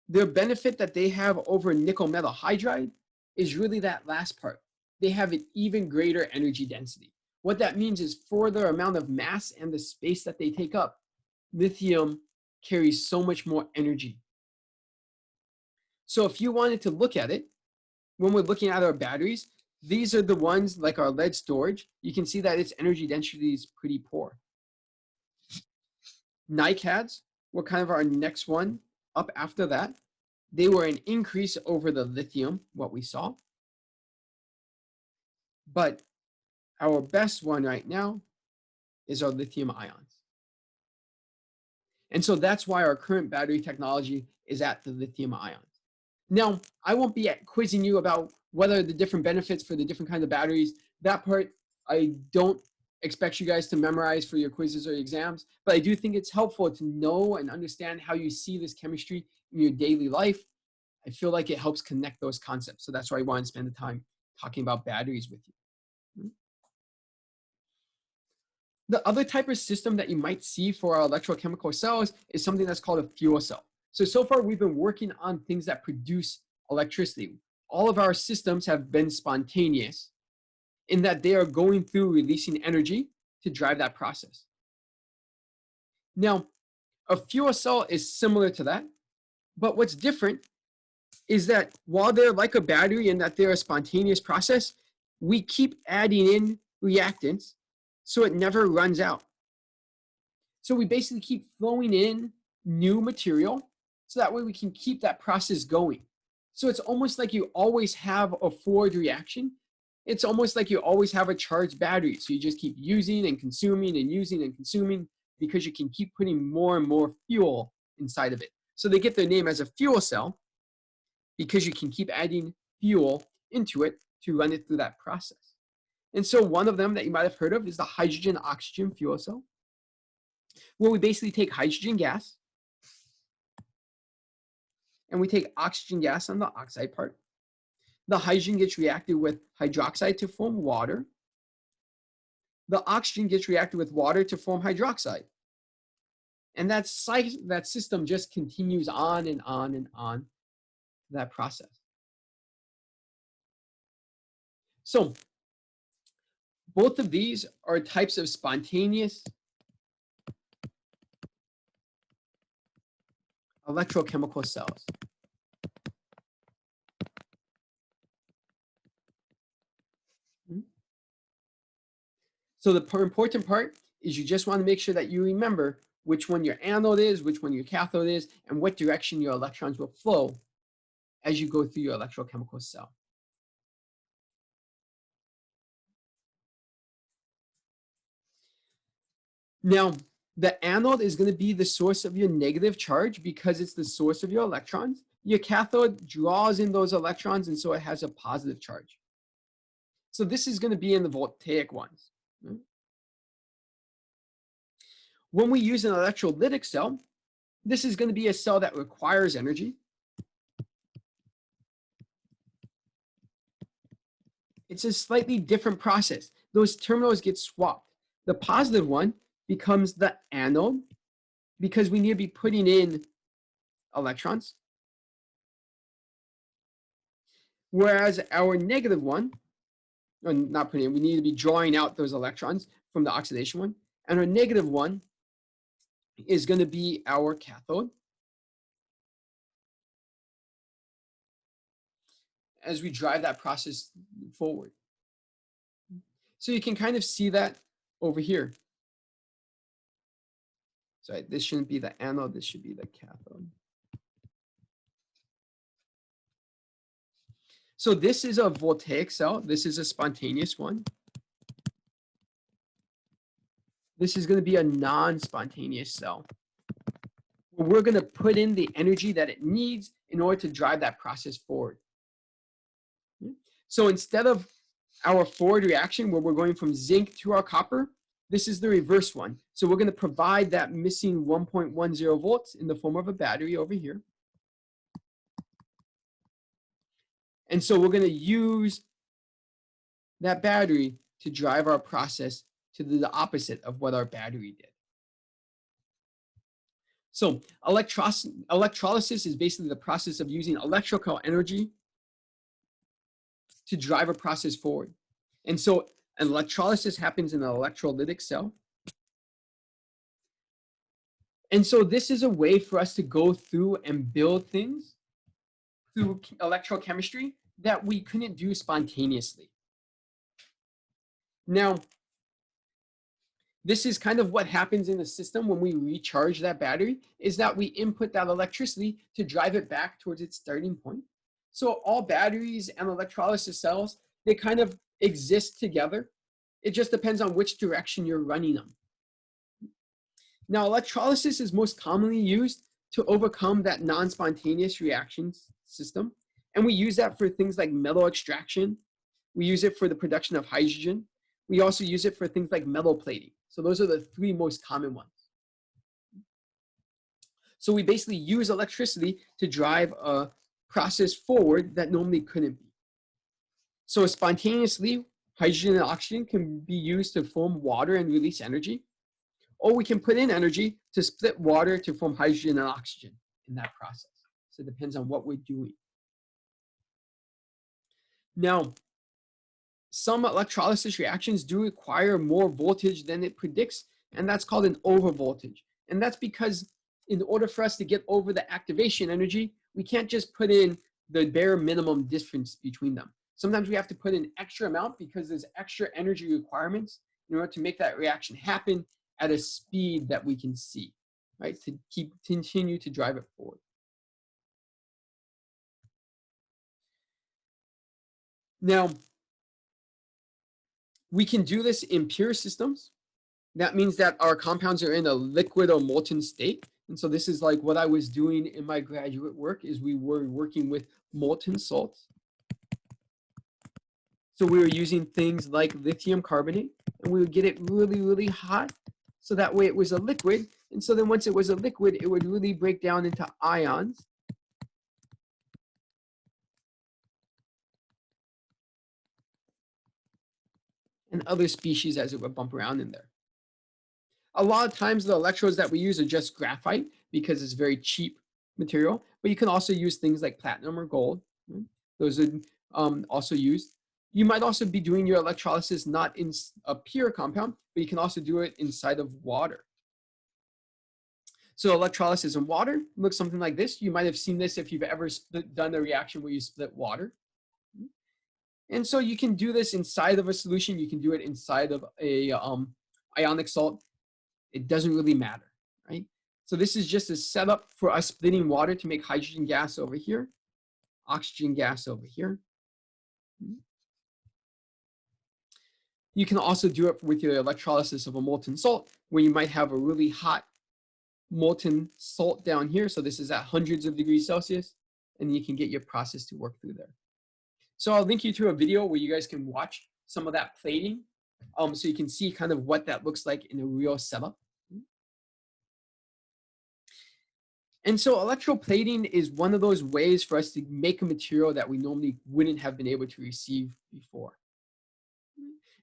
benefit that they have over nickel metal hydride is really that last part. They have an even greater energy density. What that means is for the amount of mass and the space that they take up, lithium carries so much more energy. So if you wanted to look at it, when we're looking at our batteries, these are the ones like our lead storage. You can see that its energy density is pretty poor. NiCads were kind of our next one up after that. They were an increase over the lithium, what we saw. But our best one right now is our lithium ions. And so that's why our current battery technology is at the lithium ions. Now, I won't be quizzing you about what are the different benefits for the different kinds of batteries. That part, I don't expect you guys to memorize for your quizzes or exams, but I do think it's helpful to know and understand how you see this chemistry in your daily life. I feel like it helps connect those concepts. So that's why I want to spend the time talking about batteries with you. The other type of system that you might see for our electrochemical cells is something that's called a fuel cell. So far we've been working on things that produce electricity. All of our systems have been spontaneous in that they are going through releasing energy to drive that process. Now, a fuel cell is similar to that, but what's different is that while they're like a battery in that they're a spontaneous process, we keep adding in reactants so it never runs out. So we basically keep throwing in new material so that way we can keep that process going. So it's almost like you always have a forward reaction It's almost like you always have a charged battery. So you just keep using and consuming and using and consuming because you can keep putting more and more fuel inside of it. So they get their name as a fuel cell because you can keep adding fuel into it to run it through that process. And so one of them that you might have heard of is the hydrogen oxygen fuel cell, where we basically take hydrogen gas and we take oxygen gas on the oxide part. The hydrogen gets reacted with hydroxide to form water. The oxygen gets reacted with water to form hydroxide. And that system just continues on and on and on that process. So both of these are types of spontaneous electrochemical cells. So the important part is you just want to make sure that you remember which one your anode is, which one your cathode is, and what direction your electrons will flow as you go through your electrochemical cell. Now, the anode is going to be the source of your negative charge because it's the source of your electrons. Your cathode draws in those electrons, and so it has a positive charge. So this is going to be in the voltaic ones. When we use an electrolytic cell, this is going to be a cell that requires energy. It's a slightly different process. Those terminals get swapped. The positive one becomes the anode because we need to be putting in electrons. Whereas our negative one, or not putting in, we need to be drawing out those electrons from the oxidation one. And our negative one is going to be our cathode. As we drive that process forward. So you can kind of see that over here. Sorry, this shouldn't be the anode, this should be the cathode. So this is a voltaic cell. This is a spontaneous one. This is going to be a non-spontaneous cell. We're going to put in the energy that it needs in order to drive that process forward. So instead of our forward reaction where we're going from zinc to our copper, this is the reverse one. So we're going to provide that missing 1.10 volts in the form of a battery over here. And so we're going to use that battery to drive our process to do the opposite of what our battery did. So electrolysis is basically the process of using electrical energy to drive a process forward. And so an electrolysis happens in an electrolytic cell. And so this is a way for us to go through and build things through electrochemistry that we couldn't do spontaneously. Now, this is kind of what happens in the system when we recharge that battery, is that we input that electricity to drive it back towards its starting point. So all batteries and electrolysis cells, they kind of exist together. It just depends on which direction you're running them. Now, electrolysis is most commonly used to overcome that non-spontaneous reactions system. And we use that for things like metal extraction. We use it for the production of hydrogen. We also use it for things like metal plating. So those are the three most common ones. So we basically use electricity to drive a process forward that normally couldn't be. So spontaneously, hydrogen and oxygen can be used to form water and release energy. Or we can put in energy to split water to form hydrogen and oxygen in that process. So it depends on what we're doing. Now, some electrolysis reactions do require more voltage than it predicts, and that's called an overvoltage. And that's because in order for us to get over the activation energy, we can't just put in the bare minimum difference between them. Sometimes we have to put in extra amount because there's extra energy requirements in order to make that reaction happen at a speed that we can see, right? To continue to drive it forward. Now, We can do this in pure systems. That means that our compounds are in a liquid or molten state. And so this is like what I was doing in my graduate work is we were working with molten salts. So we were using things like lithium carbonate, and we would get it really, really hot. So that way it was a liquid. And so then once it was a liquid, it would really break down into ions. And other species as it would bump around in there. A lot of times the electrodes that we use are just graphite because it's very cheap material, but you can also use things like platinum or gold. Those are also used. You might also be doing your electrolysis not in a pure compound, but you can also do it inside of water. So electrolysis in water looks something like this. You might have seen this if you've ever done a reaction where you split water. And so you can do this inside of a solution. You can do it inside of a ionic salt. It doesn't really matter, right? So this is just a setup for us splitting water to make hydrogen gas over here, oxygen gas over here. You can also do it with your electrolysis of a molten salt, where you might have a really hot molten salt down here. So this is at hundreds of degrees Celsius, and you can get your process to work through there. So I'll link you to a video where you guys can watch some of that plating, so you can see kind of what that looks like in a real setup. And so electroplating is one of those ways for us to make a material that we normally wouldn't have been able to receive before.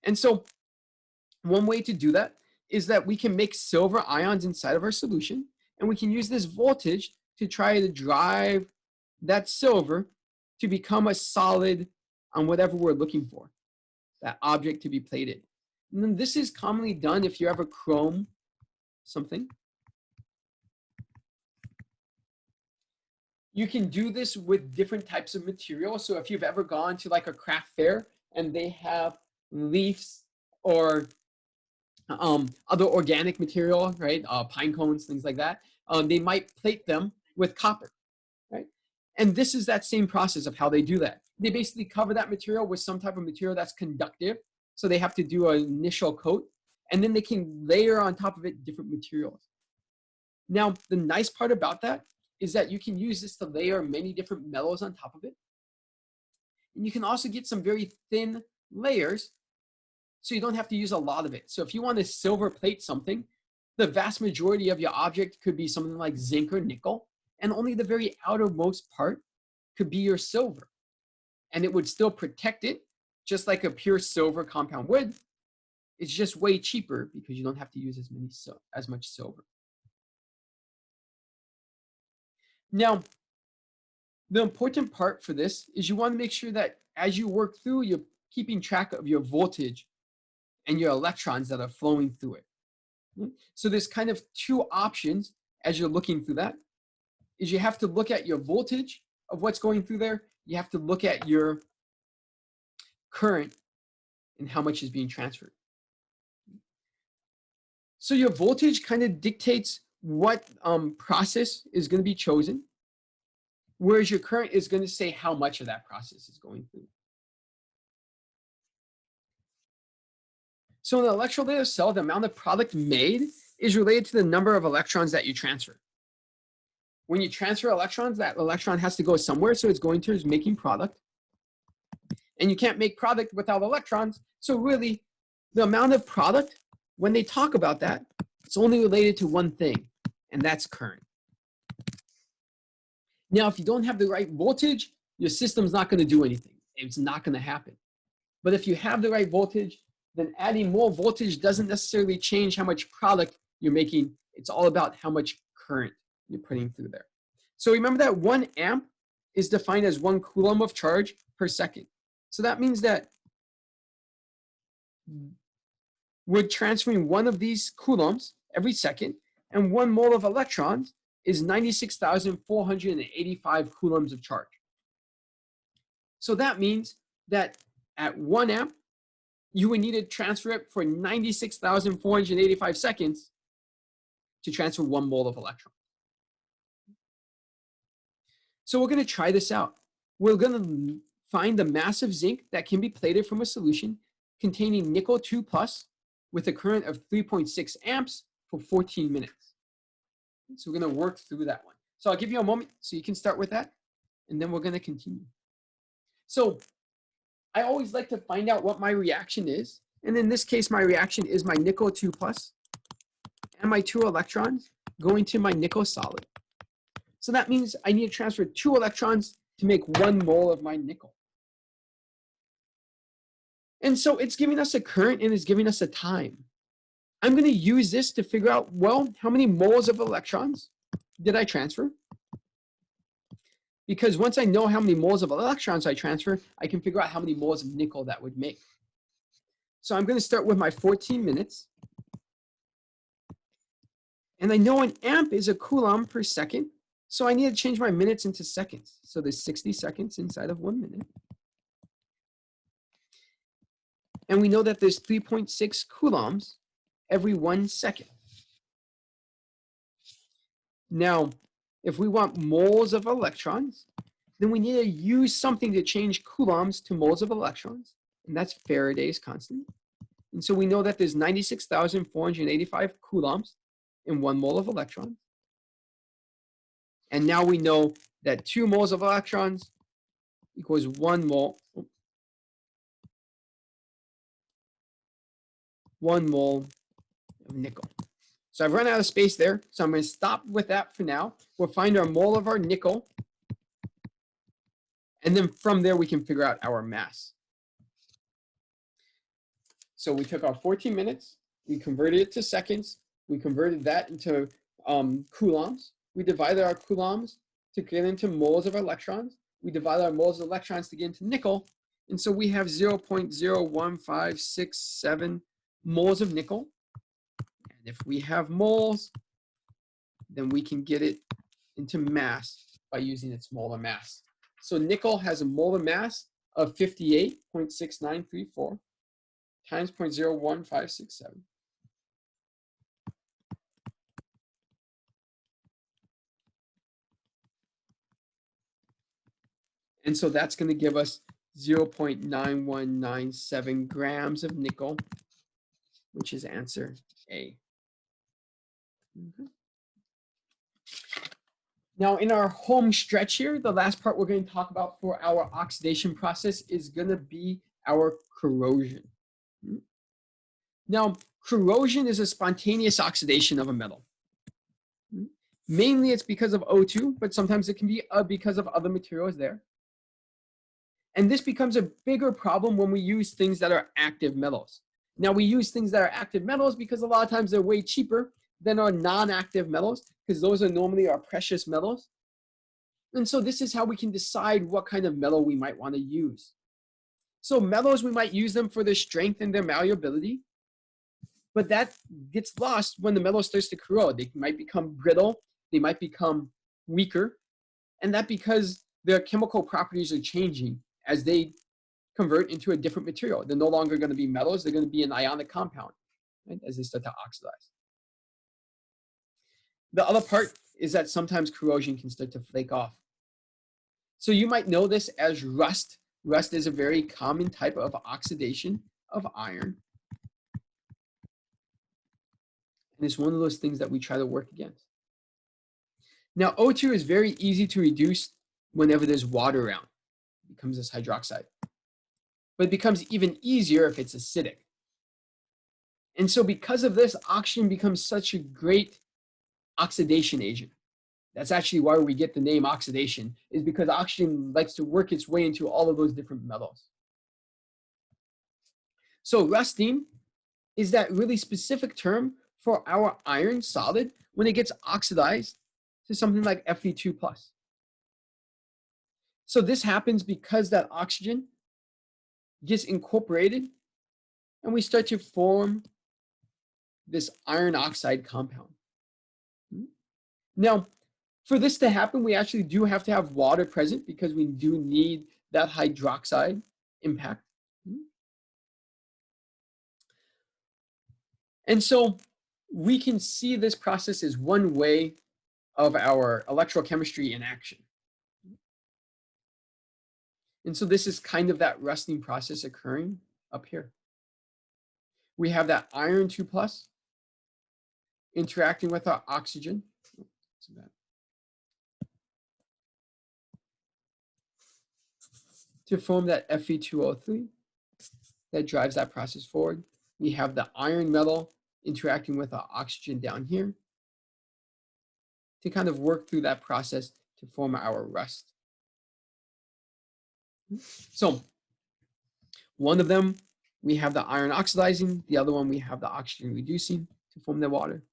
And so one way to do that is that we can make silver ions inside of our solution, and we can use this voltage to try to drive that silver to become a solid on whatever we're looking for, that object to be plated. And then this is commonly done if you have a chrome something. You can do this with different types of material. So if you've ever gone to like a craft fair and they have leaves or other organic material, right? Pine cones, things like that. They might plate them with copper, right? And this is that same process of how they do that. They basically cover that material with some type of material that's conductive. So they have to do an initial coat, and then they can layer on top of it different materials. Now, the nice part about that is that you can use this to layer many different metals on top of it. And you can also get some very thin layers, so you don't have to use a lot of it. So if you want to silver plate something, the vast majority of your object could be something like zinc or nickel, and only the very outermost part could be your silver. And it would still protect it, just like a pure silver compound would. It's just way cheaper because you don't have to use as much silver. Now, the important part for this is you want to make sure that as you work through, you're keeping track of your voltage and your electrons that are flowing through it. So there's kind of two options as you're looking through that, is you have to look at your voltage of what's going through there. You have to look at your current and how much is being transferred. So your voltage kind of dictates what process is going to be chosen, whereas your current is going to say how much of that process is going through. So in the electrolytic cell, the amount of product made is related to the number of electrons that you transfer. When you transfer electrons, that electron has to go somewhere, so it's going towards making product. And you can't make product without electrons, so really, the amount of product, when they talk about that, it's only related to one thing, and that's current. Now, if you don't have the right voltage, your system's not going to do anything. It's not going to happen. But if you have the right voltage, then adding more voltage doesn't necessarily change how much product you're making. It's all about how much current you're putting through there. So remember that 1 amp is defined as 1 coulomb of charge per second. So that means that we're transferring 1 of these coulombs every second, and 1 mole of electrons is 96,485 coulombs of charge. So that means that at 1 amp, you would need to transfer it for 96,485 seconds to transfer 1 mole of electron. So we're going to try this out. We're going to find the mass of zinc that can be plated from a solution, containing nickel 2 plus with a current of 3.6 amps for 14 minutes. So we're going to work through that one. So I'll give you a moment so you can start with that, and then we're going to continue. So I always like to find out what my reaction is. And in this case, my reaction is my nickel 2 plus and my 2 electrons going to my nickel solid. So that means I need to transfer 2 electrons to make 1 mole of my nickel. And so it's giving us a current and it's giving us a time. I'm going to use this to figure out, well, how many moles of electrons did I transfer? Because once I know how many moles of electrons I transfer, I can figure out how many moles of nickel that would make. So I'm going to start with my 14 minutes. And I know an amp is a coulomb per second. So I need to change my minutes into seconds. So there's 60 seconds inside of 1 minute. And we know that there's 3.6 coulombs every 1 second. Now, if we want moles of electrons, then we need to use something to change coulombs to moles of electrons, and that's Faraday's constant. And so we know that there's 96,485 coulombs in 1 mole of electrons. And now we know that 2 moles of electrons equals 1 mole. 1 mole of nickel. So I've run out of space there, so I'm going to stop with that for now. We'll find our mole of our nickel, and then from there we can figure out our mass. So we took our 14 minutes, we converted it to seconds, we converted that into coulombs, we divided our coulombs to get into moles of electrons, we divided our moles of electrons to get into nickel, and so we have 0.01567 moles of nickel. And if we have moles, then we can get it into mass by using its molar mass. So nickel has a molar mass of 58.6934 times 0.01567. And so that's going to give us 0.9197 grams of nickel, which is answer A. Now, in our home stretch here, the last part we're going to talk about for our oxidation process is going to be our corrosion. Now, corrosion is a spontaneous oxidation of a metal. Mainly it's because of O2, but sometimes it can be because of other materials there. And this becomes a bigger problem when we use things that are active metals. Now, we use things that are active metals because a lot of times they're way cheaper than our non-active metals, because those are normally our precious metals. And so this is how we can decide what kind of metal we might want to use. So metals, we might use them for their strength and their malleability, but that gets lost when the metal starts to corrode. They might become brittle, they might become weaker, and that because their chemical properties are changing as they convert into a different material. They're no longer going to be metals, they're going to be an ionic compound, right, as they start to oxidize. The other part is that sometimes corrosion can start to flake off. So you might know this as rust. Rust is a very common type of oxidation of iron. And it's one of those things that we try to work against. Now, O2 is very easy to reduce whenever there's water around. It becomes this hydroxide. But it becomes even easier if it's acidic. And so because of this, oxygen becomes such a great oxidation agent. That's actually why we get the name oxidation, is because oxygen likes to work its way into all of those different metals. So rusting is that really specific term for our iron solid when it gets oxidized to something like Fe2+. So this happens because that oxygen gets incorporated and we start to form this iron oxide compound. Now, for this to happen, we actually do have to have water present because we do need that hydroxide impact. And so we can see this process as one way of our electrochemistry in action. And so this is kind of that rusting process occurring up here. we have that iron 2 plus interacting with our oxygen. To form that Fe2O3 that drives that process forward. We have the iron metal interacting with our oxygen down here to kind of work through that process to form our rust. So one of them, we have the iron oxidizing, the other one we have the oxygen reducing to form the water.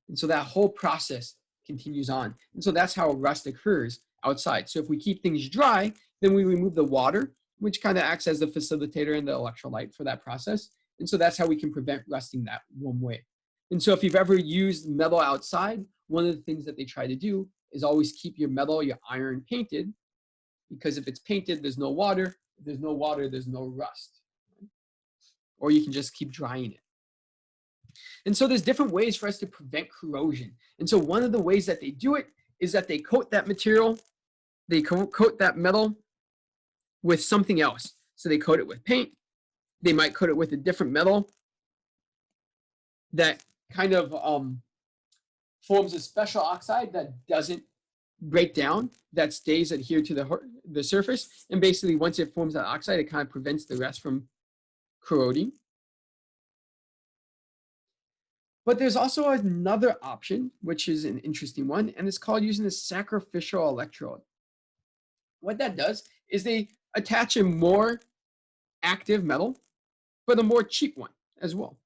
And so that whole process continues on. And so that's how rust occurs outside. So if we keep things dry, then we remove the water, which kind of acts as the facilitator and the electrolyte for that process. And so that's how we can prevent rusting that one way. And so if you've ever used metal outside, one of the things that they try to do is always keep your metal, your iron painted, because if it's painted, there's no water. If there's no water, there's no rust. Or you can just keep drying it. And so there's different ways for us to prevent corrosion. And so one of the ways that they do it is that they coat that material, they coat that metal with something else. So they coat it with paint. They might coat it with a different metal that kind of forms a special oxide that doesn't break down, that stays adhered to the surface. And basically, once it forms that oxide, it kind of prevents the rest from corroding. But there's also another option, which is an interesting one, and it's called using a sacrificial electrode. What that does is they attach a more active metal, but a more cheap one as well.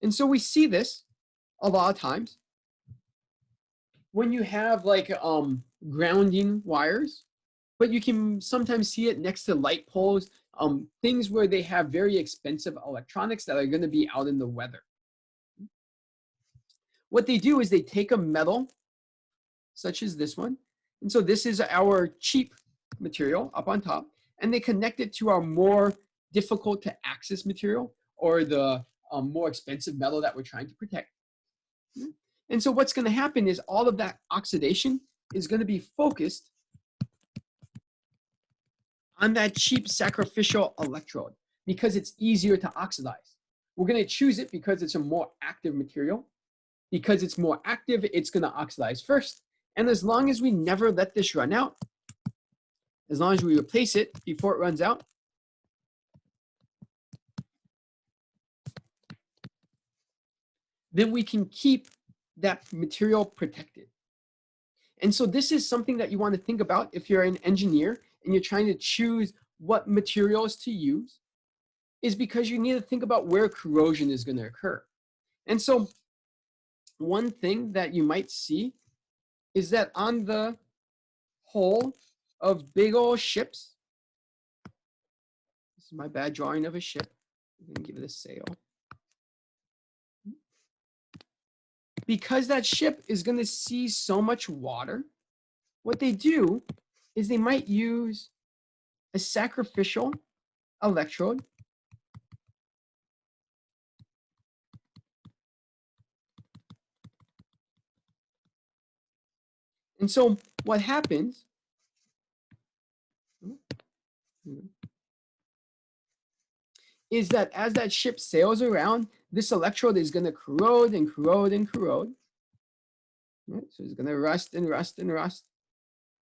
And so we see this a lot of times when you have like grounding wires, but you can sometimes see it next to light poles, things where they have very expensive electronics that are going to be out in the weather. What they do is they take a metal, such as this one, and so this is our cheap material up on top, and they connect it to our more difficult to access material, or the more expensive metal that we're trying to protect. And so what's going to happen is all of that oxidation is going to be focused on that cheap sacrificial electrode because it's easier to oxidize. We're going to choose it because it's a more active material. Because it's more active, it's going to oxidize first. And as long as we never let this run out, as long as we replace it before it runs out, then we can keep that material protected. And so this is something that you want to think about if you're an engineer and you're trying to choose what materials to use, is because you need to think about where corrosion is going to occur. And so one thing that you might see is that on the hull of big old ships, this is my bad drawing of a ship, I'm going to give it a sail. Because that ship is going to see so much water, what they do is they might use a sacrificial electrode and so what happens is that as that ship sails around, this electrode is going to corrode and corrode and corrode. Right? So it's going to rust and rust and rust.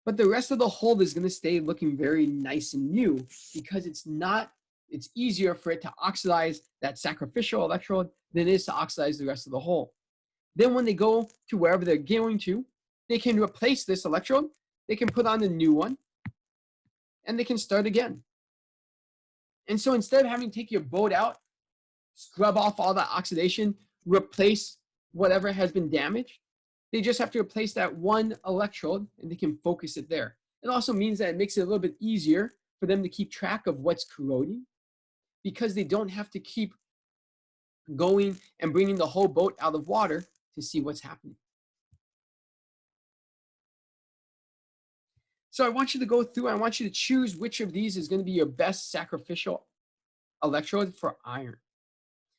But the rest of the hull is going to stay looking very nice and new because it's easier for it to oxidize that sacrificial electrode than it is to oxidize the rest of the hull. Then when they go to wherever they're going to, they can replace this electrode, they can put on a new one, and they can start again. And so instead of having to take your boat out, scrub off all that oxidation, replace whatever has been damaged, they just have to replace that one electrode and they can focus it there. It also means that it makes it a little bit easier for them to keep track of what's corroding because they don't have to keep going and bringing the whole boat out of water to see what's happening. So I want you to go through, I want you to choose which of these is going to be your best sacrificial electrode for iron.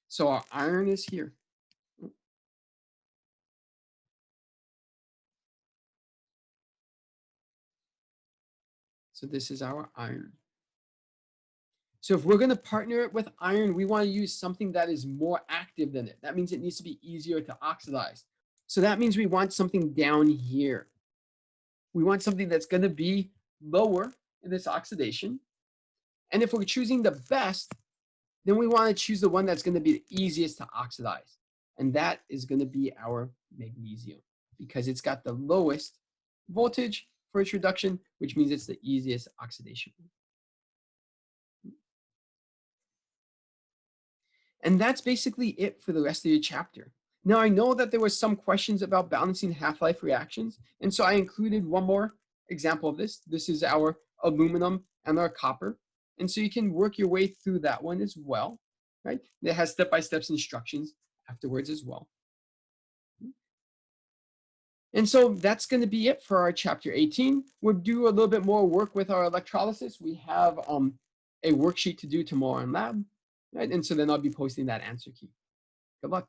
So our iron is here. So this is our iron. So if we're going to partner it with iron, we want to use something that is more active than it. That means it needs to be easier to oxidize. So that means we want something down here. We want something that's going to be lower in this oxidation. And if we're choosing the best, then we want to choose the one that's going to be the easiest to oxidize. And that is going to be our magnesium because it's got the lowest voltage for its reduction, which means it's the easiest oxidation. And that's basically it for the rest of the chapter. Now, I know that there were some questions about balancing half-life reactions, and so I included one more example of this. This is our aluminum and our copper. And so you can work your way through that one as well, right? It has step-by-step instructions afterwards as well. And so that's going to be it for our chapter 18. We'll do a little bit more work with our electrolysis. We have a worksheet to do tomorrow in lab, right? And so then I'll be posting that answer key. Good luck.